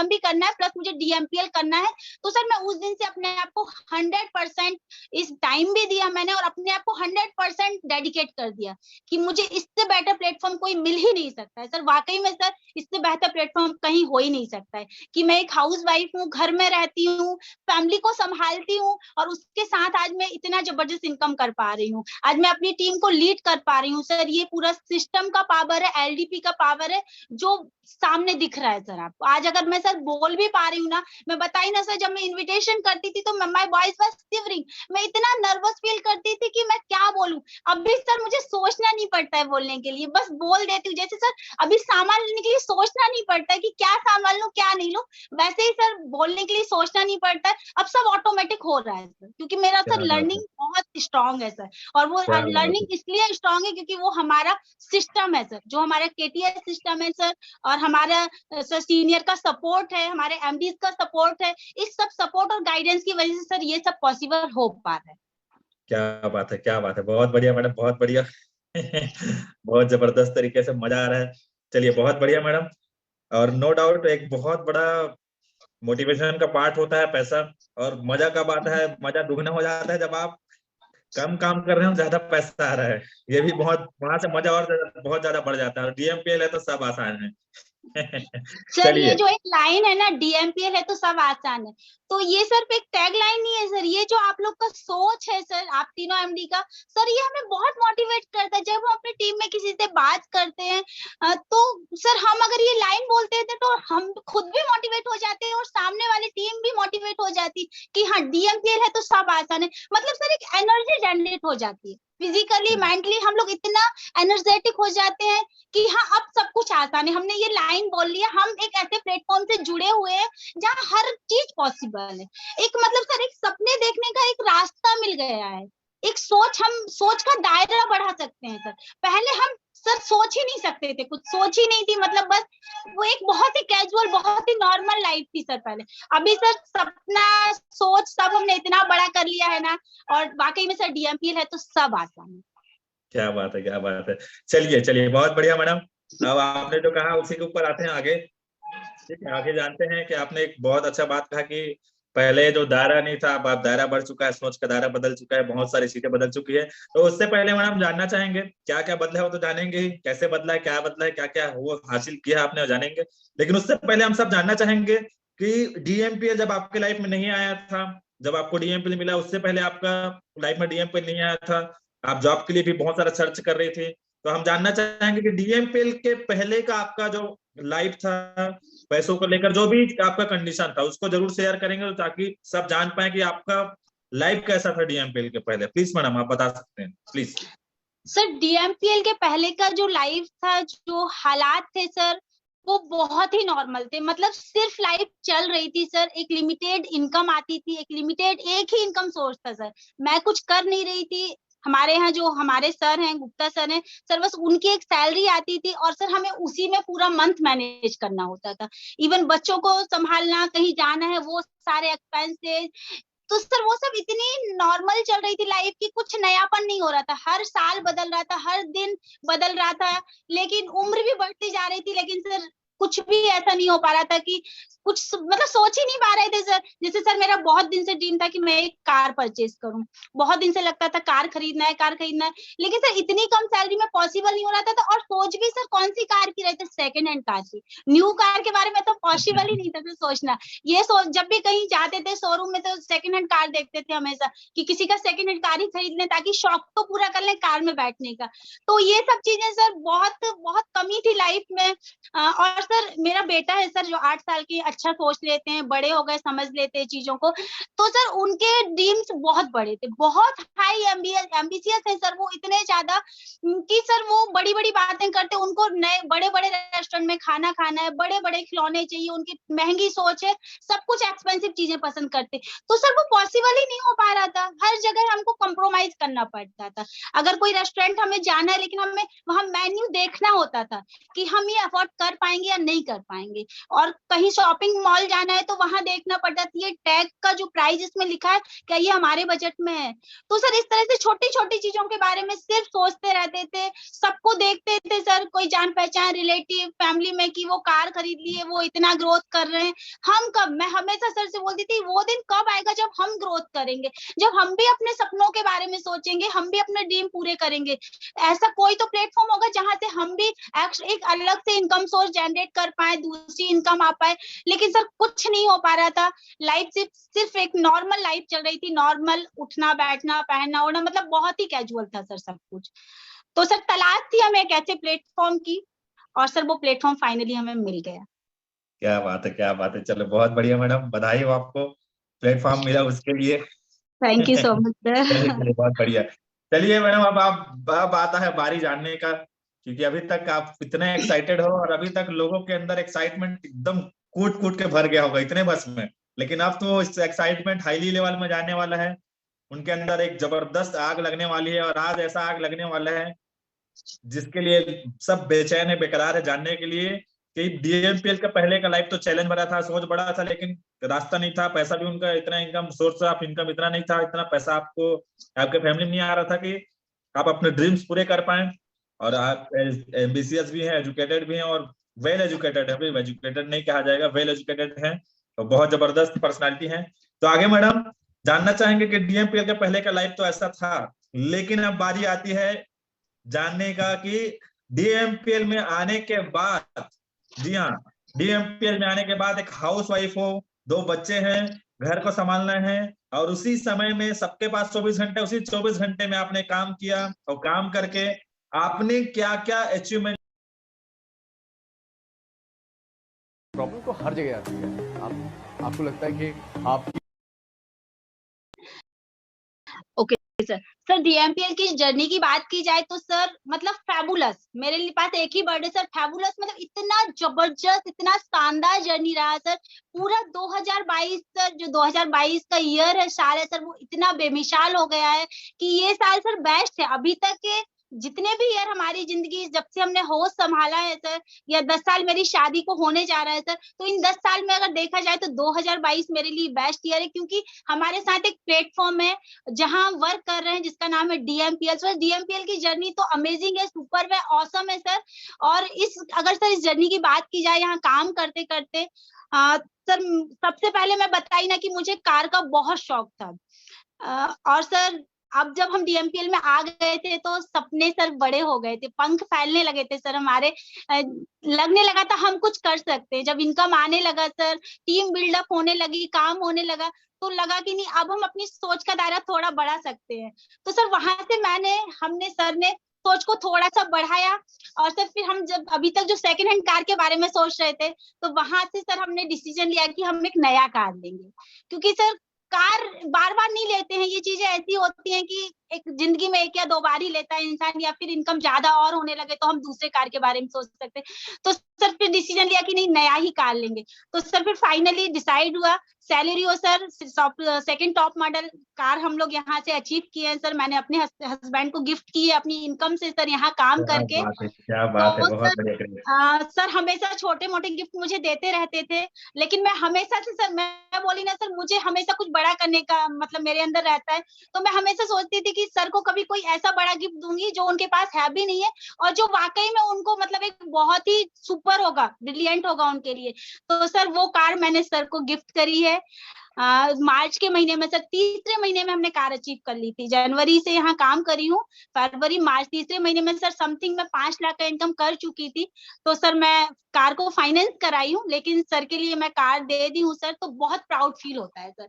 भी करना है, प्लस मुझे डीएमपीएल करना है। तो सर मैं उस दिन से अपने आप को 100% इस टाइम भी दिया मैंने, और अपने आप को 100% डेडिकेट कर दिया कि मुझे इससे बेटर प्लेटफॉर्म कोई मिल ही नहीं सकता है। सर वाकई में सर इससे बेहतर प्लेटफॉर्म कहीं हो ही नहीं सकता है कि मैं एक हाउस वाइफ हूँ, घर में रहती हूँ, फैमिली को संभालती हूँ, और उसके साथ आज मैं इतना जबरदस्त इनकम कर पा रही हूँ। आज मैं अपनी टीम को लीड कर पा रही हूँ। सर ये पूरा सिस्टम का पावर है, एलडीपी का पावर है, जो सामने दिख रहा है सर आपको। आज अगर मैं सर बोल भी पा रही हूँ ना, मैं बताई ना सर, जब मैं इन्विटेशन करती थी तो माय वॉइस वाज शिवरिंग। मैं इतना नर्वस फील करती थी कि मैं क्या बोलूं। अभी सर मुझे सोचना नहीं पड़ता है बोलने के लिए, बस बोल देती हूँ। जैसे सर अभी सामान लेने के लिए सोचना नहीं पड़ता है कि क्या सामान लूं क्या नहीं लूं, वैसे ही सर बोलने के लिए सोचना नहीं पड़ता है। अब सब ऑटोमेटिक हो रहा है सर, क्योंकि मेरा क्या सर बात है, लर्निंग बहुत स्ट्रांग है सर। और वो क्या बात है। लर्निंग इसलिए स्ट्रांग है क्योंकि वो हमारा सिस्टम है सर, जो हमारा केटीएस सिस्टम है सर, और हमारा सर सीनियर का सपोर्ट है, हमारे एमडीज का सपोर्ट है। इस सब सपोर्ट और गाइडेंस की वजह से सर ये सब पॉसिबल हो पा रहा है। क्या बात है, क्या बात है, बहुत बढ़िया मैडम, बहुत बढ़िया। बहुत जबरदस्त तरीके से, मजा आ रहा है। चलिए बहुत बढ़िया मैडम। और नो डाउट एक बहुत बड़ा मोटिवेशन का पार्ट होता है पैसा। और मजा कब आता है, मजा दुगना हो जाता है जब आप कम काम कर रहे हो, ज्यादा पैसा आ रहा है। ये भी बहुत, वहां से मजा और बहुत ज्यादा बढ़ जाता है। और डीएमपीएल है तो सब आसान है। सर ये चलिए। जो एक लाइन है ना, डीएमपीएल है तो सब आसान है, तो ये सिर्फ एक टैग लाइन नहीं है सर, ये जो आप लोग का सोच है सर, आप तीनों एमडी का, सर ये हमें बहुत मोटिवेट करता है। जब हम अपनी टीम में किसी से बात करते हैं तो सर हम अगर ये लाइन बोलते थे तो हम खुद भी मोटिवेट हो जाते हैं, और सामने वाली टीम भी मोटिवेट हो हो जाती कि हाँ DMPL है तो सब आसान है। मतलब सर एक एनर्जी जनरेट हो जाती है, फिजिकली मेंटली हम लोग इतना एनर्जेटिक हो जाते हैं कि हाँ अब सब कुछ आसान है। हमने ये लाइन बोल लिया, हम एक ऐसे प्लेटफॉर्म से जुड़े हुए हैं जहाँ हर चीज पॉसिबल है। एक मतलब सर एक सपने देखने का एक रास्ता मिल गया है, एक सोच, हम सोच का दायरा बढ़ा सकते हैं सर। पहले हम सर सोच ही नहीं सकते थे, कुछ सोच ही नहीं थी, मतलब बस वो एक बहुत ही कैजुअल, बहुत ही नॉर्मल लाइफ थी सर पहले। अभी सर सपना सोच सब हमने इतना बड़ा कर लिया है ना, और वाकई में सर DMPL है तो सब आसान है। क्या बात है, क्या बात है। चलिए चलिए, बहुत बढ़िया मैडम। अब आपने जो कहा उसी के ऊपर आते हैं आगे। ठीक है, आगे जानते हैं कि आपने एक बहुत अच्छा बात कहा कि पहले जो दायरा नहीं था, अब आप दायरा बढ़ चुका है, सोच का दायरा बदल चुका है, बहुत सारी चीजें बदल चुकी है। तो उससे पहले मैडम जानना चाहेंगे क्या क्या बदला है, वो तो जानेंगे ही, कैसे बदला है, क्या बदला है, क्या क्या वो हासिल किया आपने, जानेंगे। लेकिन उससे पहले हम सब जानना चाहेंगे कि DMPL जब आपके लाइफ में नहीं आया था, जब आपको DMPL मिला, उससे पहले आपका लाइफ में DMPL नहीं आया था, आप जॉब के लिए भी बहुत सारा सर्च कर रहे थे। तो हम जानना चाहेंगे कि DMPL के पहले का आपका जो लाइफ था, पैसों को लेकर जो भी आपका कंडीशन था, उसको जरूर शेयर करेंगे, तो ताकि सब जान पाए कि आपका लाइफ कैसा था DMPL के पहले। प्लीज मैडम आप बता सकते हैं, प्लीज। सर DMPL के पहले का जो लाइफ था, जो हालात थे सर, वो बहुत ही नॉर्मल थे। मतलब सिर्फ लाइफ चल रही थी सर, एक लिमिटेड इनकम आती थी, एक लिमिटेड एक ही इनकम सोर्स था सर। मैं कुछ कर नहीं रही थी, हमारे यहाँ जो हमारे सर हैं, गुप्ता सर हैं सर, बस उनकी एक सैलरी आती थी और सर हमें उसी में पूरा मंथ मैनेज करना होता था। इवन बच्चों को संभालना, कहीं जाना है, वो सारे एक्सपेंसेस, तो सर वो सब इतनी नॉर्मल चल रही थी लाइफ की, कुछ नयापन नहीं हो रहा था। हर साल बदल रहा था, हर दिन बदल रहा था, लेकिन उम्र भी बढ़ती जा रही थी, लेकिन सर कुछ भी ऐसा नहीं हो पा रहा था कि कुछ मतलब सोच ही नहीं पा रहे थे सर। जैसे सर मेरा बहुत दिन से ड्रीम था कि मैं एक कार परचेज करूं, बहुत दिन से लगता था कार खरीदना है, कार खरीदना है, लेकिन सर इतनी कम सैलरी में पॉसिबल नहीं हो रहा था। और सोच भी सर कौन सी कार की रहे थे, सेकेंड हैंड कार की, न्यू कार के बारे में तो पॉसिबल ही नहीं था सर सोचना। ये सोच, जब भी कहीं जाते थे शोरूम में तो सेकंड हैंड कार देखते थे हमेशा कि किसी का सेकंड हैंड कार ही खरीद लें ताकि शौक तो पूरा कर लें कार में बैठने का। तो ये सब चीजें सर बहुत बहुत कमी थी लाइफ में। और सर मेरा बेटा है सर जो 8 साल की, अच्छा सोच लेते हैं, बड़े हो गए, समझ लेते हैं चीजों को, तो सर उनके ड्रीम्स बहुत बड़े थे, बहुत हाई एम्बिशियस है सर वो, इतने ज्यादा कि सर वो बड़ी बड़ी बातें करते, उनको नए बड़े बड़े रेस्टोरेंट में खाना खाना है, बड़े बड़े खिलौने चाहिए, उनकी महंगी सोच है, सब कुछ एक्सपेंसिव चीजें पसंद करते। तो सर वो पॉसिबल ही नहीं हो पा रहा था, हर जगह हमको कॉम्प्रोमाइज करना पड़ता था। अगर कोई रेस्टोरेंट हमें जाना है, लेकिन हमें वहां मेन्यू देखना होता था कि हम ये अफोर्ड कर पाएंगे या नहीं कर पाएंगे। और कहीं शॉपिंग मॉल जाना है तो वहां देखना पड़ता था ये टैग का जो प्राइस इसमें लिखा है क्या ये हमारे बजट में है। तो सर इस तरह से छोटी छोटी चीजों के बारे में सिर्फ सोचते रहते थे, सबको देखते थे सर, कोई जान पहचान रिलेटिव फैमिली में कि वो कार खरीद लिए, वो इतना ग्रोथ कर रहे हैं, हम कब, मैं हमेशा सर से बोलती थी वो दिन कब आएगा जब हम ग्रोथ करेंगे, जब हम भी अपने सपनों के बारे में सोचेंगे, हम भी अपने ड्रीम पूरे करेंगे। ऐसा कोई तो प्लेटफॉर्म होगा जहां से हम भी एक अलग से इनकम सोर्स जनरेट कर पाए, दूसरी इनकम आ पाए। लेकिन सर कुछ नहीं हो पा रहा था, लाइफ सिर्फ एक नॉर्मल लाइफ चल रही थी, नॉर्मल उठना बैठना पहनना ओढ़ना, मतलब बहुत ही कैजुअल था सर सब कुछ। तो सर तलाश थी हमें एक ऐसे प्लेटफॉर्म की, और सर वो प्लेटफॉर्म फाइनली हमें मिल गया। क्या बात है, क्या बात है। चलो बहुत बढ़िया मैडम, बधाई हो आपको, प्लेटफॉर्म मिला उसके लिए। थैंक यू सो मच चलिए सर। चलिए, बहुत बढ़िया। चलिए मैडम, अब आता है बारी जानने का, क्योंकि अभी तक आप इतने एक्साइटेड हो और अभी तक लोगों के अंदर एक्साइटमेंट एकदम कूट कूट के भर गया होगा इतने बस में, लेकिन अब तो इस एक्साइटमेंट हाईली लेवल में जाने वाला है। उनके अंदर एक जबरदस्त आग लगने वाली है, और आज ऐसा आग लगने वाला है जिसके लिए सब बेचैन है, बेकरार है जानने के लिए कि DMPL का पहले का लाइफ तो चैलेंज भरा था, सोच बड़ा था, लेकिन रास्ता नहीं था, पैसा भी उनका इतना, इनकम सोर्स ऑफ इनकम इतना नहीं था, इतना पैसा आपको आपके फैमिली में नहीं आ रहा था कि आप अपने ड्रीम्स पूरे कर पाए। और आप एम्बिशियस भी हैं, एजुकेटेड भी हैं, और वेल एजुकेटेड है, एजुकेटेड नहीं कहा जाएगा, वेल एजुकेटेड हैं, तो बहुत जबरदस्त पर्सनालिटी है। तो आगे मैडम जानना चाहेंगे कि DMPL के पहले का लाइफ तो ऐसा था, लेकिन अब बारी आती है जानने का कि DMPL में आने के बाद, जी हाँ, DMPL में आने के बाद एक हाउस वाइफ हो, 2 बच्चे हैं, घर को संभालना है, और उसी समय में सबके पास 24 घंटे, उसी 24 घंटे में आपने काम किया, और काम करके आपने क्या क्या अचीवमेंट। प्रॉब्लम तो हर जगह आती है। आपको लगता है कि आप सर डीएमपीएल की जर्नी की बात की जाए तो सर मतलब फैबुलस, मेरे पास एक ही वर्ड है सर, फैबुलस। मतलब इतना जबरदस्त, इतना शानदार जर्नी रहा सर। पूरा 2022 सर, जो 2022 का ईयर है, साल है सर, वो इतना बेमिसाल हो गया है कि ये साल सर बेस्ट है अभी तक के जितने भी ईयर हमारी जिंदगी, जब से हमने होश संभाला है सर, या 10 साल मेरी शादी को होने जा रहा है सर, तो इन 10 साल में अगर देखा जाए तो 2022 मेरे लिए बेस्ट ईयर है, क्योंकि हमारे साथ एक प्लेटफॉर्म है जहां हम वर्क कर रहे हैं जिसका नाम है डीएमपीएल। सर डीएमपीएल की जर्नी तो अमेजिंग है, सुपर है, ऑसम है सर। और अगर सर इस जर्नी की बात की जाए यहाँ काम करते करते, सर सबसे पहले मैं बताई ना कि मुझे कार का बहुत शौक था। और सर अब जब हम डीएमपीएल में आ गए थे तो सपने सर बड़े हो गए थे, पंख फैलने लगे थे सर हमारे। लगने लगा था हम कुछ कर सकते हैं। जब इनकम आने लगा सर, टीम बिल्डअप होने लगी, काम होने लगा, तो लगा कि नहीं अब हम अपनी सोच का दायरा थोड़ा बढ़ा सकते हैं। तो सर वहां से हमने सर ने सोच को थोड़ा सा बढ़ाया। और सर फिर हम जब अभी तक जो सेकंड हैंड कार के बारे में सोच रहे थे, तो वहां से सर हमने डिसीजन लिया कि हम एक नया कार लेंगे, क्योंकि सर कार बार बार नहीं लेते हैं। ये चीजें ऐसी होती हैं कि एक जिंदगी में एक या दो बार ही लेता है इंसान, या फिर इनकम ज्यादा और होने लगे तो हम दूसरे कार के बारे में सोच सकते हैं। तो सर फिर डिसीजन लिया कि नहीं नया ही कार लेंगे। तो सर फिर फाइनली डिसाइड हुआ। सैलरी हो sir, second top model car हम लोग यहाँ से अचीव किए हैं सर। मैंने अपने हस्बैंड को गिफ्ट की है अपनी इनकम से सर यहाँ काम क्या करके। बात है, क्या बात है, तो बहुत बढ़िया। सर हमेशा छोटे मोटे गिफ्ट मुझे देते रहते थे, लेकिन मैं हमेशा से सर, मैं बोली ना सर, मुझे हमेशा कुछ बड़ा करने का मतलब मेरे अंदर रहता है। तो मैं हमेशा सोचती थी कि सर को कभी कोई ऐसा बड़ा गिफ्ट दूंगी जो उनके पास है भी नहीं है, और जो वाकई में उनको मतलब एक बहुत ही सुपर होगा, ब्रिलियंट होगा उनके लिए। तो सर वो कार मैंने सर को गिफ्ट करी है। मार्च के महीने में सर, तीसरे महीने में हमने कार अचीव कर ली थी। जनवरी से यहाँ काम करी हूँ, फरवरी मार्च तीसरे महीने में सर समथिंग मैं 5 लाख का इनकम कर चुकी थी। तो सर मैं कार को फाइनेंस कराई हूँ, लेकिन सर के लिए मैं कार दे दी हूँ सर। तो बहुत प्राउड फील होता है सर।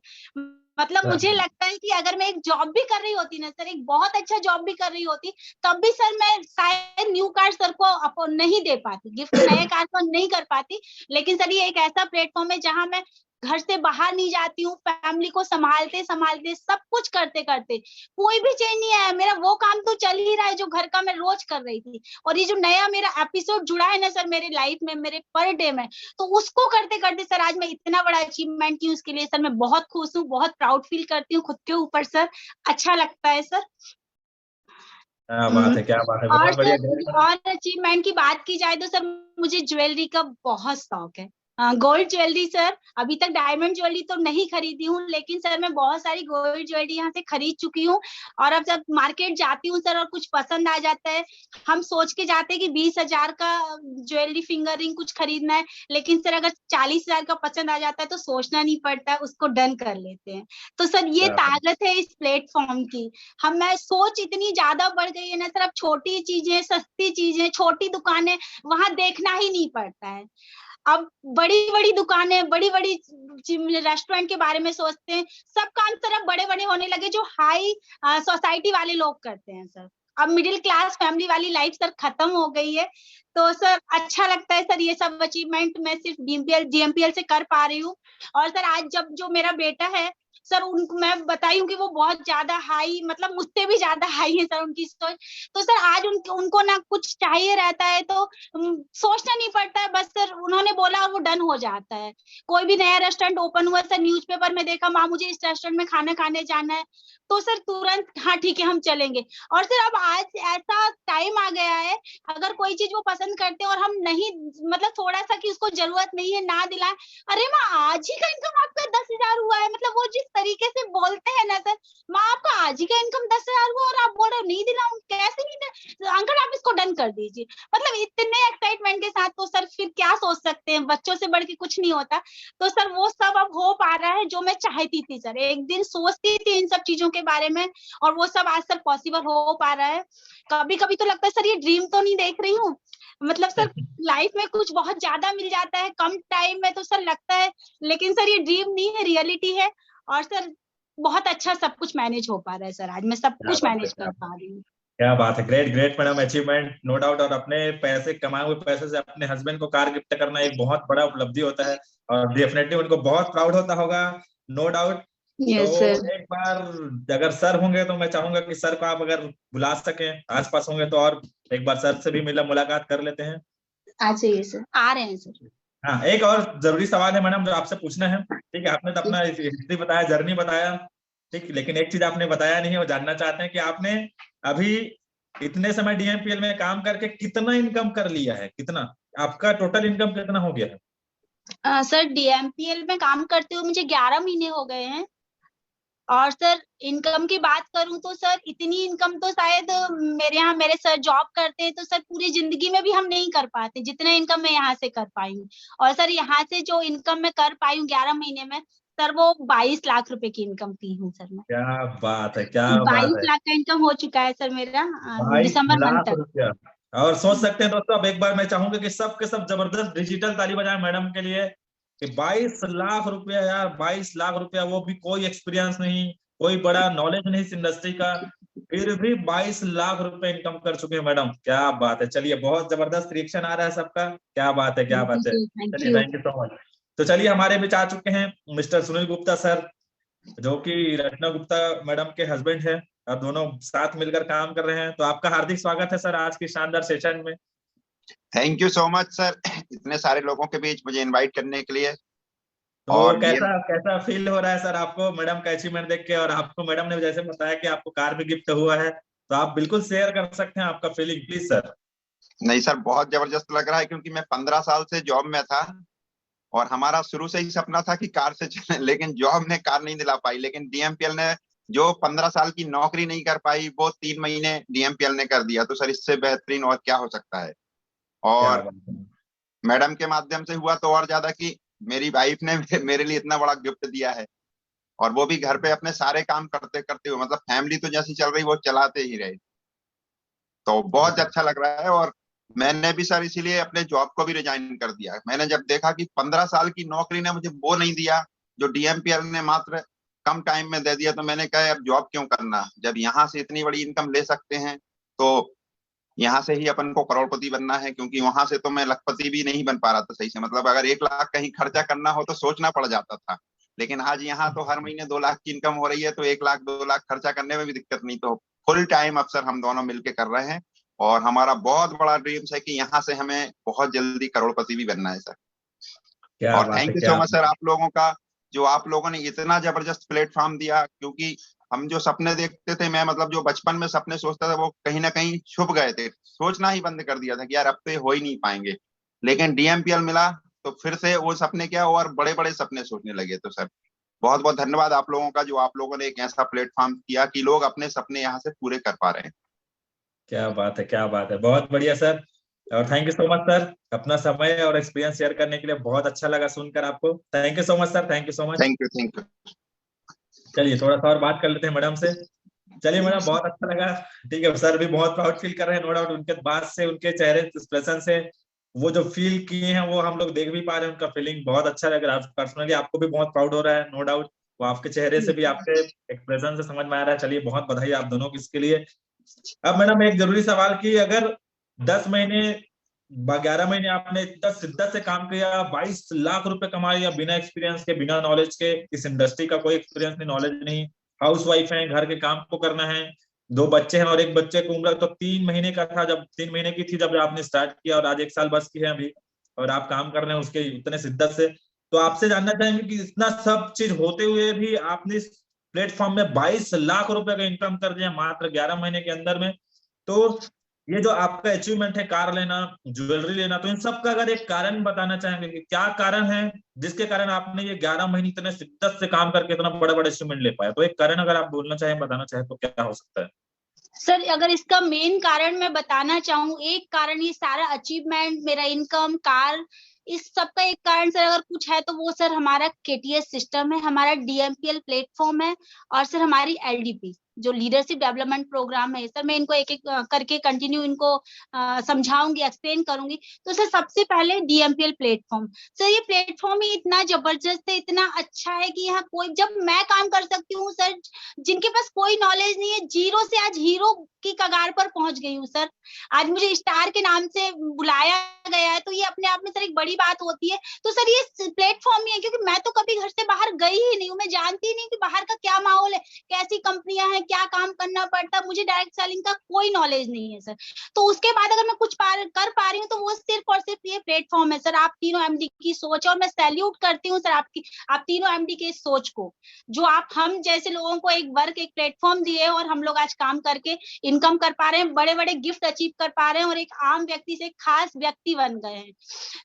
मतलब मुझे लगता है कि अगर मैं एक जॉब भी कर रही होती ना सर, एक बहुत अच्छा जॉब भी कर रही होती, तब भी सर मैं शायद न्यू कार सर को नहीं दे पाती, गिफ्ट नए कार को नहीं कर पाती। लेकिन सर ये एक ऐसा प्लेटफॉर्म है जहां मैं घर से बाहर नहीं जाती हूँ, फैमिली को संभालते संभालते सब कुछ करते करते कोई भी चेंज नहीं आया। मेरा वो काम तो चल ही रहा है जो घर का मैं रोज कर रही थी, और ये जो नया मेरा एपिसोड जुड़ा है ना सर मेरे लाइफ में, मेरे पर डे में, तो उसको करते करते सर आज मैं इतना बड़ा अचीवमेंट की हूँ। उसके लिए सर मैं बहुत खुश हूँ, बहुत प्राउड फील करती हूँ खुद के ऊपर सर। अच्छा लगता है सर। क्या बात है, क्या बात है, और बहुत बढ़िया। सर और अचीवमेंट की बात की जाए तो सर मुझे ज्वेलरी का बहुत शौक है। गोल्ड ज्वेलरी सर, अभी तक डायमंड ज्वेलरी तो नहीं खरीदी हूँ, लेकिन सर मैं बहुत सारी गोल्ड ज्वेलरी यहाँ से खरीद चुकी हूँ। और अब जब मार्केट जाती हूँ सर और कुछ पसंद आ जाता है, हम सोच के जाते हैं कि 20,000 का ज्वेलरी फिंगर रिंग कुछ खरीदना है, लेकिन सर अगर 40,000 का पसंद आ जाता है तो सोचना नहीं पड़ता है, उसको डन कर लेते हैं। तो सर ये क्या बात ताकत है इस प्लेटफॉर्म की। मैं सोच इतनी ज्यादा बढ़ गई है ना सर, अब छोटी चीजें, सस्ती चीजें, छोटी दुकानें वहां देखना ही नहीं पड़ता है। अब बड़ी बड़ी दुकानें, बड़ी बड़ी रेस्टोरेंट के बारे में सोचते हैं। सब काम सर अब बड़े बड़े होने लगे जो हाई सोसाइटी वाले लोग करते हैं सर। अब मिडिल क्लास फैमिली वाली लाइफ सर खत्म हो गई है। तो सर अच्छा लगता है सर, ये सब अचीवमेंट मैं सिर्फ डीएमपीएल से कर पा रही हूँ। और सर आज जब जो मेरा बेटा है सर, उनको मैं बताई हूँ कि वो बहुत ज्यादा हाई, मतलब मुझसे भी ज्यादा हाई है सर उनकी सोच। तो सर आज उनको ना कुछ चाहिए रहता है तो सोचना नहीं पड़ता है, बस सर उन्होंने बोला और वो डन हो जाता है। कोई भी नया रेस्टोरेंट ओपन हुआ सर, न्यूज़पेपर में देखा माँ मुझे इस रेस्टोरेंट में खाना खाने जाना है, तो सर तुरंत हाँ ठीक है हम चलेंगे। और सर अब आज ऐसा टाइम आ गया है, अगर कोई चीज वो पसंद करते हैं और हम नहीं, मतलब थोड़ा सा कि उसको जरूरत नहीं है ना दिलाए, अरे माँ आज ही का इनकम आपका 10,000 हुआ है, मतलब वो जिस तरीके से बोलते हैं ना सर, माँ आपका आज ही का इनकम 10,000 हुआ और आप बोल रहे हो नहीं दिलाऊं, कैसे नहीं, अंकल आप इसको डन कर दीजिए। मतलब इतने एक्साइटमेंट के साथ, तो सर फिर क्या सोच सकते हैं, बच्चों से बढ़ के कुछ नहीं होता। तो सर वो सब अब हो पा रहा है जो मैं चाहती थी सर, एक दिन सोचती थी इन सब चीजों के बारे में, और वो सब आज सर पॉसिबल हो पा रहा है। कभी कभी तो लगता है सर ये ड्रीम तो नहीं देख रही हूँ, मतलब सर लाइफ में कुछ बहुत ज्यादा मिल जाता है कम टाइम में तो सर लगता है, लेकिन सर ये ड्रीम नहीं है, रियलिटी है। और सर बहुत अच्छा सब कुछ मैनेज हो पा रहा है सर, आज मैं सब कुछ मैनेज कर पा रही हूँ। क्या बात है, great great madam, achievement no doubt. और अपने पैसे, कमाए हुए पैसे से अपने हस्बैंड को कार गिफ्ट करना एक बहुत बड़ा उपलब्धि होता है, और डेफिनेटली उनको बहुत प्राउड होता होगा, नो डाउट। Yes sir. तो एक बार अगर सर होंगे तो मैं चाहूंगा कि सर को आप अगर बुला सकें, आसपास होंगे तो, और एक बार सर से भी मिला मुलाकात कर लेते हैं। अच्छा ये सर आ रहे हैं सर। हाँ, एक और जरूरी सवाल है मैडम जो आपसे पूछना है। ठीक है, आपने तो अपना हिस्ट्री बताया, जर्नी बताया, ठीक, लेकिन एक चीज आपने बताया नहीं है, वो जानना चाहते हैं कि आपने अभी इतने समय डीएमपीएल में काम करके कितना इनकम कर लिया है, कितना आपका टोटल इनकम कितना हो गया है? सर डीएमपीएल में काम करते हुए मुझे 11 महीने हो गए हैं। और सर इनकम की बात करूं तो सर इतनी इनकम तो शायद मेरे यहाँ मेरे सर जॉब करते हैं तो सर पूरी जिंदगी में भी हम नहीं कर पाते जितना इनकम मैं यहाँ से कर पाई हूँ। और सर यहाँ से जो इनकम मैं कर पाई हूँ 11 महीने में, सर वो 22 लाख रुपए की इनकम की हूँ सर मैं। क्या बात है, क्या बात 22 है। लाख का इनकम हो चुका है सर मेरा 22 दिसंबर मंथ लाख तक। रुपया और सोच सकते हैं दोस्तों, अब एक बार मैं चाहूंगा कि सब के सब जबरदस्त डिजिटल ताली बजाएं मैडम के लिए कि 22 लाख रुपया यार, 22 लाख रुपया, वो भी कोई एक्सपीरियंस नहीं, कोई बड़ा नॉलेज नहीं इस इंडस्ट्री का, फिर भी 22 लाख रुपए इनकम कर चुके हैं मैडम, क्या बात है। चलिए, बहुत जबरदस्त रिएक्शन आ रहा है सबका, क्या बात है, क्या बात है। थैंक चलिए, you. Thank you so much. तो चलिए, हमारे बीच आ चुके हैं मिस्टर सुनील गुप्ता सर, जो कि रत्ना गुप्ता मैडम के हस्बैंड है, और दोनों साथ मिलकर काम कर रहे हैं। तो आपका हार्दिक स्वागत है सर आज की शानदार सेशन में। Thank you so much sir, इतने सारे लोगों के बीच मुझे इनवाइट करने के लिए। तो और कैसा कैसा फील हो रहा है सर आपको मैडम का अचीवमेंट देख के, और आपको मैडम ने जैसे बताया कि आपको कार भी गिफ्ट हुआ है, तो आप बिल्कुल शेयर कर सकते हैं आपका फीलिंग, प्लीज सर। नहीं सर, बहुत जबरदस्त लग रहा है क्योंकि मैं 15 साल से जॉब में था और हमारा शुरू से ही सपना था कि कार से चले, लेकिन जॉब ने कार नहीं दिला पाई। लेकिन डीएमपीएल ने जो 15 साल की नौकरी नहीं कर पाई वो 3 महीने डीएमपीएल ने कर दिया। तो सर इससे बेहतरीन और क्या हो सकता है। क्या और बात है। मैडम के माध्यम से हुआ तो और ज्यादा कि मेरी वाइफ ने मेरे लिए इतना बड़ा गिफ्ट दिया है, और वो भी घर पे अपने सारे काम करते करते हुए, मतलब फैमिली तो जैसी चल रही वो चलाते ही रहे। तो बहुत अच्छा लग रहा है। और मैंने भी सर इसीलिए अपने जॉब को भी रिजाइन कर दिया। मैंने जब देखा कि 15 साल की नौकरी ने मुझे वो नहीं दिया जो डीएमपीएल ने मात्र कम टाइम में दे दिया, तो मैंने कहा अब जॉब क्यों करना, जब यहाँ से इतनी बड़ी इनकम ले सकते हैं तो यहाँ से ही अपन को करोड़पति बनना है। क्योंकि वहां से तो मैं लखपति भी नहीं बन पा रहा था सही से, मतलब अगर 1 लाख कहीं खर्चा करना हो तो सोचना पड़ जाता था। लेकिन आज यहाँ तो हर महीने 2 लाख की इनकम हो रही है, तो 1 लाख 2 लाख खर्चा करने में भी दिक्कत नहीं। तो फुल टाइम अफसर हम दोनों मिलके कर रहे हैं, और हमारा बहुत बड़ा ड्रीम्स है कि यहाँ से हमें बहुत जल्दी करोड़पति भी बनना है सर। क्या और बात है, थैंक यू क्या सो मच बात सर है। आप लोगों का, जो आप लोगों ने इतना जबरदस्त प्लेटफॉर्म दिया। क्योंकि हम जो सपने देखते थे, मैं मतलब जो बचपन में सपने सोचता था वो कहीं ना कहीं छुप गए थे, सोचना ही बंद कर दिया था कि यार अब तो ये हो ही नहीं पाएंगे। लेकिन डीएमपीएल मिला तो फिर से वो सपने क्या और बड़े बड़े सपने सोचने लगे। तो सर बहुत बहुत धन्यवाद आप लोगों का, जो आप लोगों ने एक ऐसा प्लेटफॉर्म किया कि लोग अपने सपने यहाँ से पूरे कर पा रहे हैं। क्या बात है, क्या बात है, बहुत बढ़िया सर। और thank you so much sir, अपना समय और एक्सपीरियंस शेयर करने के लिए, बहुत अच्छा लगा सुनकर आपको। Thank you so much sir, thank you so much. Thank you, thank you. चलिए, थोड़ा सा और बात कर लेते हैं मैडम से। चलिए मैडम, बहुत अच्छा लगा। ठीक है, सर भी बहुत प्राउड फील कर रहे हैं, नो डाउट, उनके बात से, उनके चेहरे एक्सप्रेशन से वो जो फील किए हैं वो हम लोग देख भी पा रहे हैं, उनका फीलिंग बहुत अच्छा लग रहा है। पर्सनली आपको भी बहुत प्राउड हो रहा है, नो डाउट, वो आपके चेहरे से भी, आपके एक्सप्रेशन से समझ में आ रहा है। चलिए, बहुत बधाई आप दोनों की इसके लिए। अब मैडम एक जरूरी सवाल की, अगर 10 महीने 11 महीने आपने इतना शिद्दत से काम किया, 22 लाख रुपए कमा लिया बिना एक्सपीरियंस के, बिना नॉलेज के, इस इंडस्ट्री का कोई एक्सपीरियंस नहीं, नॉलेज नहीं, हाउस वाइफ है, घर के काम को करना है, 2 बच्चे हैं, और एक बच्चे की उम्र तो 3 महीने का था जब, 3 महीने की थी जब आपने स्टार्ट किया, और आज 1 साल बस की है अभी, और आप काम कर रहे हैं उसके उतने शिद्दत से। तो आपसे जानना चाहेंगे कि इतना सब चीज होते हुए भी आपने इस प्लेटफॉर्म में 22 लाख रुपए का इनकम कर दिया मात्र 11 महीने के अंदर में। तो ये जो आपका अचीवमेंट है, कार लेना, ज्वेलरी लेना, तो इन सब का अगर एक कारण बताना चाहेंगे कि क्या कारण है जिसके कारण आपने ये 11 महीने इतने शिद्दत से काम करके इतना बड़े बड़े अचीवमेंट ले पाए, तो एक कारण अगर आप बोलना चाहें, बताना चाहें, तो क्या हो सकता है? सर अगर इसका मेन कारण मैं बताना चाहूँ, एक कारण ये सारा अचीवमेंट, मेरा इनकम, कार, इस सब का एक कारण सर अगर कुछ है तो वो सर हमारा केटीएस सिस्टम है, हमारा डीएमपीएल प्लेटफॉर्म है, और सर हमारी एलडीपी जो लीडरशिप डेवलपमेंट प्रोग्राम है। सर मैं इनको एक एक करके कंटिन्यू इनको समझाऊंगी, एक्सप्लेन करूंगी। तो सर सबसे पहले डीएमपीएल प्लेटफॉर्म, सर ये प्लेटफॉर्म ही इतना जबरदस्त है, इतना अच्छा है कि यहाँ कोई, जब मैं काम कर सकती हूँ सर, जिनके पास कोई नॉलेज नहीं है, जीरो से आज हीरो की कगार पर पहुंच गई हूँ सर। आज मुझे स्टार के नाम से बुलाया गया है, तो ये अपने आप में सर एक बड़ी बात होती है। तो सर ये प्लेटफॉर्म ही है, क्योंकि मैं तो कभी घर से बाहर गई ही नहीं हूँ, मैं जानती ही नहीं कि बाहर का क्या माहौल है, कैसी कंपनियां हैं, क्या काम करना पड़ता है, मुझे डायरेक्ट सेलिंग का कोई नॉलेज नहीं है सर। तो उसके बाद अगर मैं कुछ कर पा रही हूँ तो वो सिर्फ और सिर्फ ये प्लेटफॉर्म है सर, आप तीनों एमडी की सोच है, और मैं सैल्यूट करती हूँ सर आप तीनों एमडी के सोच को, जो आप हम जैसे लोगों को एक प्लेटफॉर्म दिए और हम लोग आज काम करके इनकम कर पा रहे हैं, बड़े बड़े गिफ्ट अचीव कर पा रहे हैं और एक आम व्यक्ति से खास व्यक्ति बन गए हैं।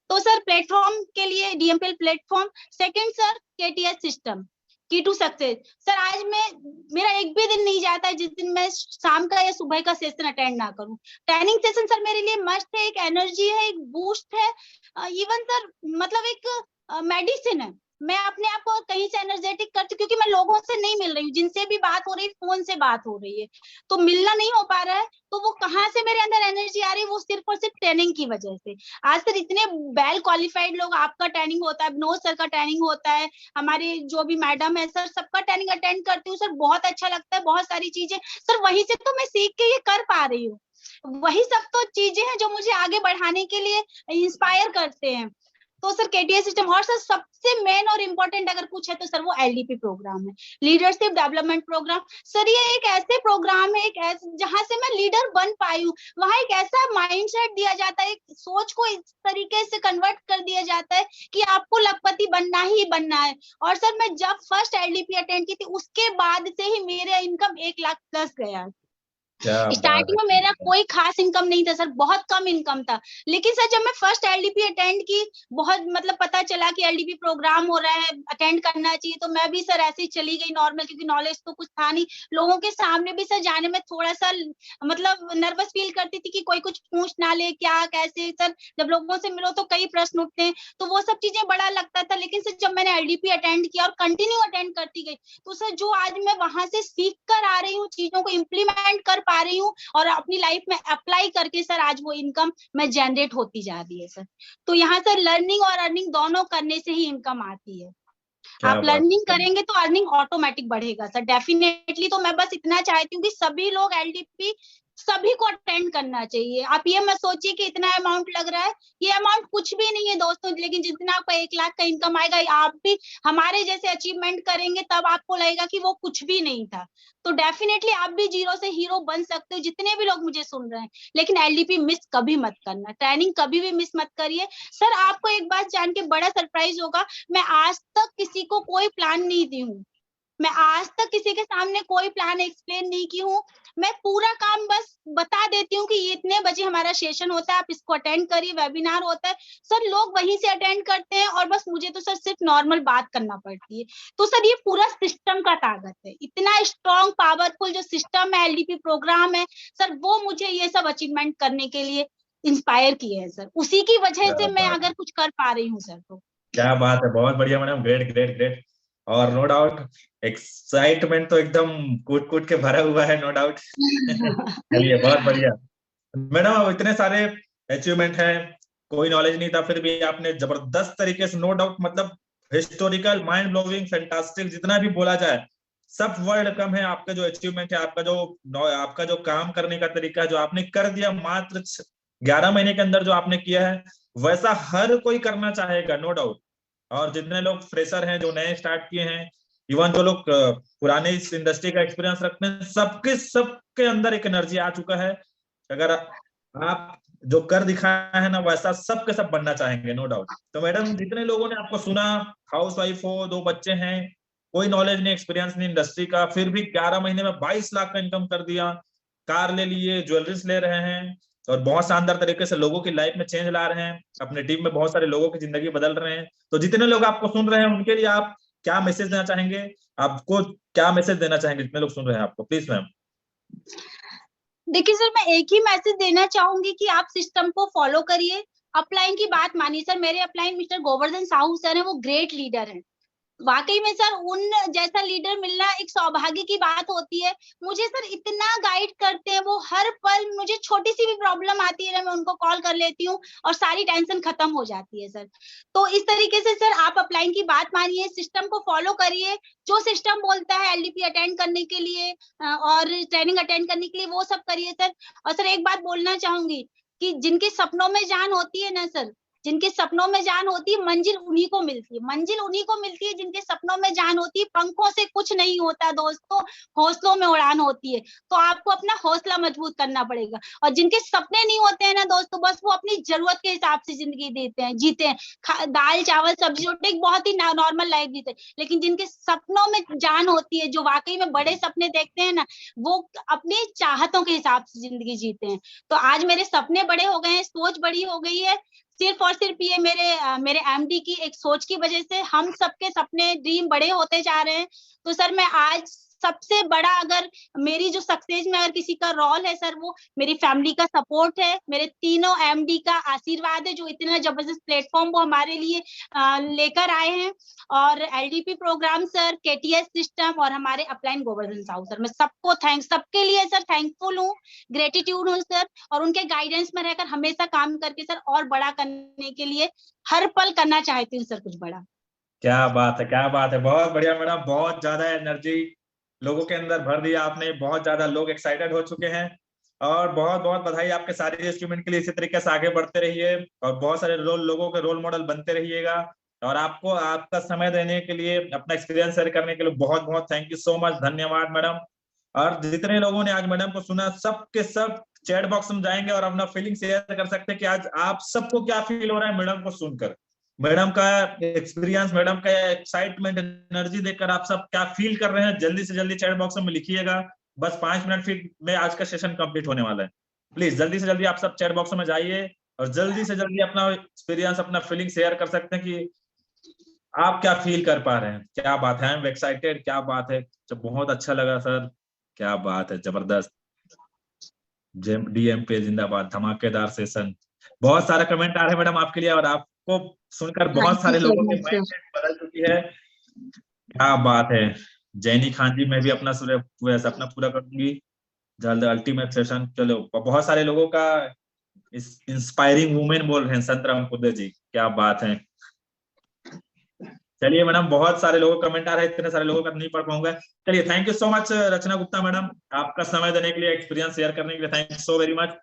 तो सर प्लेटफॉर्म के लिए DMPL platform. Second sir KTS system, की टू सक्सेस। सर आज मेरा एक भी दिन नहीं जाता है जिस दिन मैं शाम का या सुबह का सेशन अटेंड ना करूं। ट्रेनिंग सेशन सर मेरे लिए मस्ट है, एक एनर्जी है, एक बूस्ट है, इवन सर मतलब एक मेडिसिन है। मैं अपने आप को कहीं से एनर्जेटिक करती हूँ क्योंकि मैं लोगों से नहीं मिल रही हूँ, जिनसे भी बात हो रही है फोन से बात हो रही है, तो मिलना नहीं हो पा रहा है, तो वो कहाँ से मेरे अंदर एनर्जी आ रही है, वो सिर्फ और सिर्फ ट्रेनिंग की वजह से। आज सर इतने वेल क्वालिफाइड लोग, आपका ट्रेनिंग होता है, विनोद सर का ट्रेनिंग होता है, हमारे जो भी मैडम है सर, सबका ट्रेनिंग अटेंड करती हूँ सर, बहुत अच्छा लगता है, बहुत सारी चीजें सर वहीं से तो मैं सीख के ये कर पा रही हूँ। वही सब तो चीजें हैं जो मुझे आगे बढ़ाने के लिए इंस्पायर करते हैं। तो सर केटीएस सिस्टम, और सर सबसे मेन और इम्पोर्टेंट अगर कुछ है तो सर वो एलडीपी प्रोग्राम है, लीडरशिप डेवलपमेंट प्रोग्राम। सर ये एक ऐसे प्रोग्राम है, एक ऐसे जहां से मैं लीडर बन पाई हूँ, वहां एक ऐसा माइंडसेट दिया जाता है, एक सोच को इस तरीके से कन्वर्ट कर दिया जाता है कि आपको लखपति बनना ही बनना है। और सर मैं जब फर्स्ट एलडीपी अटेंड की थी उसके बाद से ही मेरा इनकम 1 लाख प्लस गया। स्टार्टिंग में मेरा कोई खास इनकम नहीं था सर, बहुत कम इनकम था, लेकिन सर जब मैं फर्स्ट एलडीपी अटेंड की, बहुत मतलब पता चला कि एलडीपी प्रोग्राम हो रहा है, अटेंड करना चाहिए, तो मैं भी सर ऐसे ही चली गई नॉर्मल, क्योंकि नॉलेज तो कुछ था नहीं। लोगों के सामने भी सर जाने में थोड़ा सा मतलब नर्वस फील करती थी कि कोई कुछ पूछ ना ले, क्या कैसे। सर जब लोगों से मिलो तो कई प्रश्न उठते हैं, तो वो सब चीजें बड़ा लगता था। लेकिन सर जब मैंने एलडीपी अटेंड किया और कंटिन्यू अटेंड करती गई, तो सर जो आज मैं वहां से सीख कर आ रही हूँ, चीजों को इम्प्लीमेंट कर पा रही हूँ और अपनी लाइफ में अप्लाई करके सर आज वो इनकम में जनरेट होती जा रही है सर। तो यहाँ सर लर्निंग और अर्निंग दोनों करने से ही इनकम आती है। आप लर्निंग करेंगे तो अर्निंग ऑटोमेटिक बढ़ेगा सर, डेफिनेटली। तो मैं बस इतना चाहती हूँ कि सभी लोग एलडीपी सभी को अटेंड करना चाहिए। आप ये मत सोचिए कि इतना अमाउंट लग रहा है, ये अमाउंट कुछ भी नहीं है दोस्तों, लेकिन जितना आपका 1 लाख का इनकम आएगा, आप भी हमारे जैसे अचीवमेंट करेंगे तब आपको लगेगा कि वो कुछ भी नहीं था। तो डेफिनेटली आप भी जीरो से हीरो बन सकते हो, जितने भी लोग मुझे सुन रहे हैं। लेकिन एलडीपी मिस कभी मत करना, ट्रेनिंग कभी भी मिस मत करिए। सर आपको एक बात जान के बड़ा सरप्राइज होगा, मैं आज तक किसी को कोई प्लान नहीं दी हूँ, मैं आज तक किसी के सामने कोई प्लान एक्सप्लेन नहीं की हूँ। मैं पूरा काम बस बता देती हूँ कि इतने बजे हमारा सेशन होता है, आप इसको अटेंड करिए, वेबिनार होता है। सर लोग वहीं से अटेंड करते हैं और बस मुझे तो सर सिर्फ नॉर्मल बात करना पड़ती है। तो सर ये पूरा सिस्टम का ताकत है, इतना स्ट्रॉन्ग पावरफुल जो सिस्टम है, एलडीपी प्रोग्राम है सर, वो मुझे ये सब अचीवमेंट करने के लिए इंस्पायर किए हैं सर। उसी की वजह से मैं अगर कुछ कर पा रही हूँ सर। तो क्या बात है, बहुत बढ़िया मैडम, ग्रेट ग्रेट ग्रेट। और नो डाउट एक्साइटमेंट तो एकदम कूट कूट के भरा हुआ है, नो डाउट। चलिए बहुत बढ़िया मैडम, अब इतने सारे अचीवमेंट हैं, कोई नॉलेज नहीं था, फिर भी आपने जबरदस्त तरीके से, नो डाउट, मतलब हिस्टोरिकल, माइंड ब्लोइंग, फैंटास्टिक, जितना भी बोला जाए सब वर्ड कम है। आपका जो अचीवमेंट है, आपका जो काम करने का तरीका जो आपने कर दिया मात्र 11 महीने के अंदर, जो आपने किया है वैसा हर कोई करना चाहेगा, नो डाउट। और जितने लोग फ्रेशर हैं, जो नए स्टार्ट किए हैं, इवन जो लोग पुराने इस इंडस्ट्री का एक्सपीरियंस रखते हैं, सबके अंदर एक एनर्जी आ चुका है। अगर आप जो कर दिखाया है ना, वैसा सब के सब बनना चाहेंगे, नो डाउट। तो मैडम, जितने लोगों ने आपको सुना, हाउस वाइफ हो, 2 बच्चे हैं, कोई नॉलेज नहीं, एक्सपीरियंस नहीं इंडस्ट्री का, फिर भी 11 महीने में 22 लाख का इनकम कर दिया, कार ले लिए, ज्वेलरीज ले रहे हैं, और बहुत शानदार तरीके से लोगों की लाइफ में चेंज ला रहे हैं, अपने टीम में बहुत सारे लोगों की जिंदगी बदल रहे हैं। तो जितने लोग आपको सुन रहे हैं, उनके लिए आप क्या मैसेज देना चाहेंगे? आपको क्या मैसेज देना चाहेंगे जितने लोग सुन रहे हैं आपको, प्लीज मैम। देखिए सर, मैं एक ही मैसेज देना चाहूंगी कि आप सिस्टम को फॉलो करिए, अपलाइन की बात मानिए। सर मेरे upline mister Govardhan Sahu sir है, वो ग्रेट लीडर हैं। वाकई में सर उन जैसा लीडर मिलना एक सौभाग्य की बात होती है। मुझे सर इतना गाइड करते हैं वो, हर पल मुझे छोटी सी भी प्रॉब्लम आती है ना, मैं उनको कॉल कर लेती हूँ और सारी टेंशन खत्म हो जाती है सर। तो इस तरीके से सर आप अपलाइन की बात मानिए, सिस्टम को फॉलो करिए, जो सिस्टम बोलता है एलडीपी अटेंड करने के लिए और ट्रेनिंग अटेंड करने के लिए, वो सब करिए सर। और सर एक बात बोलना चाहूंगी कि जिनके सपनों में जान होती है ना सर, जिनके सपनों में जान होती है मंजिल उन्हीं को मिलती है, मंजिल उन्हीं को मिलती है जिनके सपनों में जान होती है। पंखों से कुछ नहीं होता दोस्तों, हौसलों में उड़ान होती है। तो आपको अपना हौसला मजबूत करना पड़ेगा। और जिनके सपने नहीं होते हैं ना दोस्तों, बस वो अपनी जरूरत के हिसाब से जिंदगी जीते हैं, दाल चावल सब्जी रोटी एक बहुत ही नॉर्मल लाइफ जीते हैं। लेकिन जिनके सपनों में जान होती है, जो वाकई में बड़े सपने देखते हैं ना, वो अपनी चाहतों के हिसाब से जिंदगी जीते हैं। तो आज मेरे सपने बड़े हो गए हैं, सोच बड़ी हो गई है, सिर्फ और सिर्फ ये मेरे एमडी की एक सोच की वजह से हम सबके सपने ड्रीम बड़े होते जा रहे हैं। तो सर मैं आज सबसे बड़ा, अगर मेरी जो सक्सेस में अगर किसी का रोल है सर, वो मेरी फैमिली का सपोर्ट है, मेरे तीनों एमडी का आशीर्वाद है, जो इतना जबरदस्त प्लेटफॉर्म वो हमारे लिए लेकर आए हैं। और LDP program sir, KTS system और हमारे अपलाइन गोवर्धन साहू सर, मैं सबको सबके लिए सर थैंकफुल हूँ, ग्रेटिट्यूड हूँ सर। और उनके गाइडेंस में रहकर हमेशा काम करके सर और बड़ा करने के लिए हर पल करना चाहती हूँ सर, कुछ बड़ा। क्या बात है, क्या बात है, बहुत बढ़िया मैडम, बहुत ज्यादा एनर्जी लोगों के अंदर भर दिया आपने, बहुत ज्यादा लोग एक्साइटेड हो चुके हैं। और बहुत बहुत बधाई आपके सारे इंस्ट्रूमेंट के लिए, इसी तरीके से आगे बढ़ते रहिए और बहुत सारे लोगों के रोल मॉडल बनते रहिएगा। और आपको आपका समय देने के लिए, अपना एक्सपीरियंस शेयर करने के लिए बहुत बहुत थैंक यू सो मच, धन्यवाद मैडम। और जितने लोगों ने आज मैडम को सुना, सब के सब चैट बॉक्स में जाएंगे और अपना फीलिंग शेयर कर सकते हैं कि आज आप सबको क्या फील हो रहा है मैडम को सुनकर, मैडम का एक्सपीरियंस, मैडम का एक्साइटमेंट, एनर्जी देखकर आप सब क्या फील कर रहे हैं। जल्दी से जल्दी चैट बॉक्स में लिखिएगा। बस 5 मिनट फिर में आज का सेशन कंप्लीट होने वाला है। प्लीज जल्दी से जल्दी आप सब चैट बॉक्स में जाइए और जल्दी से जल्दी अपना एक्सपीरियंस, अपना फीलिंग शेयर कर सकते हैं कि आप क्या फील कर पा रहे हैं। क्या बात है, आई एम एक्साइटेड, क्या बात है, जब बहुत अच्छा लगा सर, क्या बात है, जबरदस्त। डीएम पे जिंदाबाद, धमाकेदार सेशन। बहुत सारा कमेंट आ रहे हैं मैडम आपके लिए और आपको सुनकर बहुत सारे लोगों के माइंडसेट बदल चुकी है। क्या बात है। जैनी खान जी, मैं भी अपना सपना पूरा कर दूंगी जल्द, अल्टीमेट सेशन। चलो, बहुत सारे लोगों का इंस्पायरिंग वुमेन बोल रहे हैं, संतराम पुदे जी, क्या बात है। चलिए मैडम, बहुत सारे लोगों का कमेंट आ रहा है, इतने सारे लोगों का नहीं पढ़ पाऊंगा। चलिए, thank you so much Rachna Gupta madam, आपका समय देने के लिए, एक्सपीरियंस शेयर करने के लिए thank you so very much.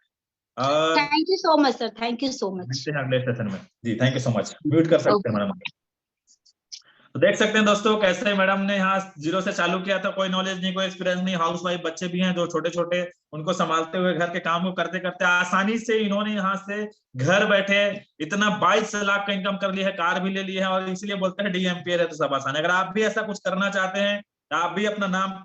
Thank you so much sir, thank you so much. मिलते हैं अगले सेशन में ji, thank you so much. Mute कर सकते हैं मैडम। तो देख सकते हैं दोस्तों, कैसे मैडम ने यहाँ 0 से चालू किया था, कोई नॉलेज नहीं, कोई एक्सपीरियंस नहीं, हाउस वाइफ बच्चे भी हैं जो छोटे छोटे, उनको संभालते हुए घर के काम को करते करते आसानी से इन्होंने यहाँ से घर बैठे इतना 22 लाख का इनकम कर लिया है, कार भी ले ली है। और इसलिए बोलते हैं डीएमपीएल है तो सब आसान है। अगर आप भी ऐसा कुछ करना चाहते हैं, आप भी अपना नाम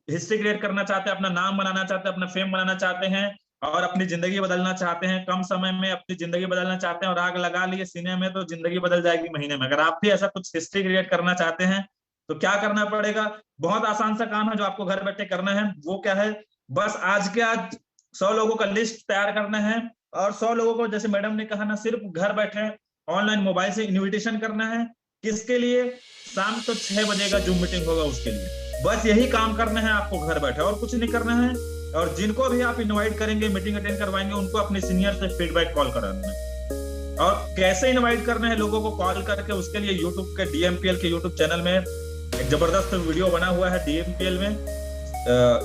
हिस्ट्री क्रिएट करना चाहते हैं, अपना नाम बनाना चाहते हैं, अपना फेम बनाना चाहते हैं और अपनी जिंदगी बदलना चाहते हैं, कम समय में अपनी जिंदगी बदलना चाहते हैं और आग लगा लिए सीने में, तो जिंदगी बदल जाएगी महीने में। अगर आप भी ऐसा कुछ हिस्ट्री क्रिएट करना चाहते हैं तो क्या करना पड़ेगा, बहुत आसान सा काम है जो आपको घर बैठे करना है। वो क्या है, बस आज के आज 100 लोगों का लिस्ट तैयार करना है और 100 लोगों को, जैसे मैडम ने कहा ना, सिर्फ घर बैठे ऑनलाइन मोबाइल से इन्विटेशन करना है। किसके लिए? शाम को 6 बजे का जूम मीटिंग होगा, उसके लिए बस यही काम करना है आपको घर बैठे, और कुछ नहीं करना है। और जिनको भी आप इनवाइट करेंगे, मीटिंग अटेंड करवाएंगे, उनको अपने सीनियर से फीडबैक कॉल कराना है। और कैसे इनवाइट करना है लोगों को कॉल करके, उसके लिए यूट्यूब के डीएमपीएल के यूट्यूब चैनल में एक जबरदस्त वीडियो बना हुआ है डीएमपीएल में,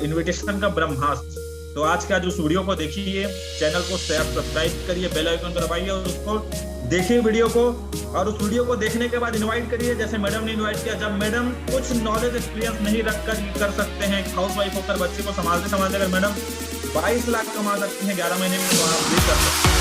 इन्विटेशन का ब्रह्मास्त्र। तो आज का जो उस वीडियो को देखिए, चैनल को सब्सक्राइब करिए, बेल आइकन को दबाइए और उसको देखिए वीडियो को। और उस वीडियो को देखने के बाद इनवाइट करिए, जैसे मैडम ने इनवाइट किया। जब मैडम कुछ नॉलेज एक्सपीरियंस नहीं रखकर कर सकते हैं, हाउस वाइफ होकर बच्चे को संभालते संभालते अगर मैडम 22 लाख कमा सकती हैं 11 महीने में, तो आप भी कर सकते हैं।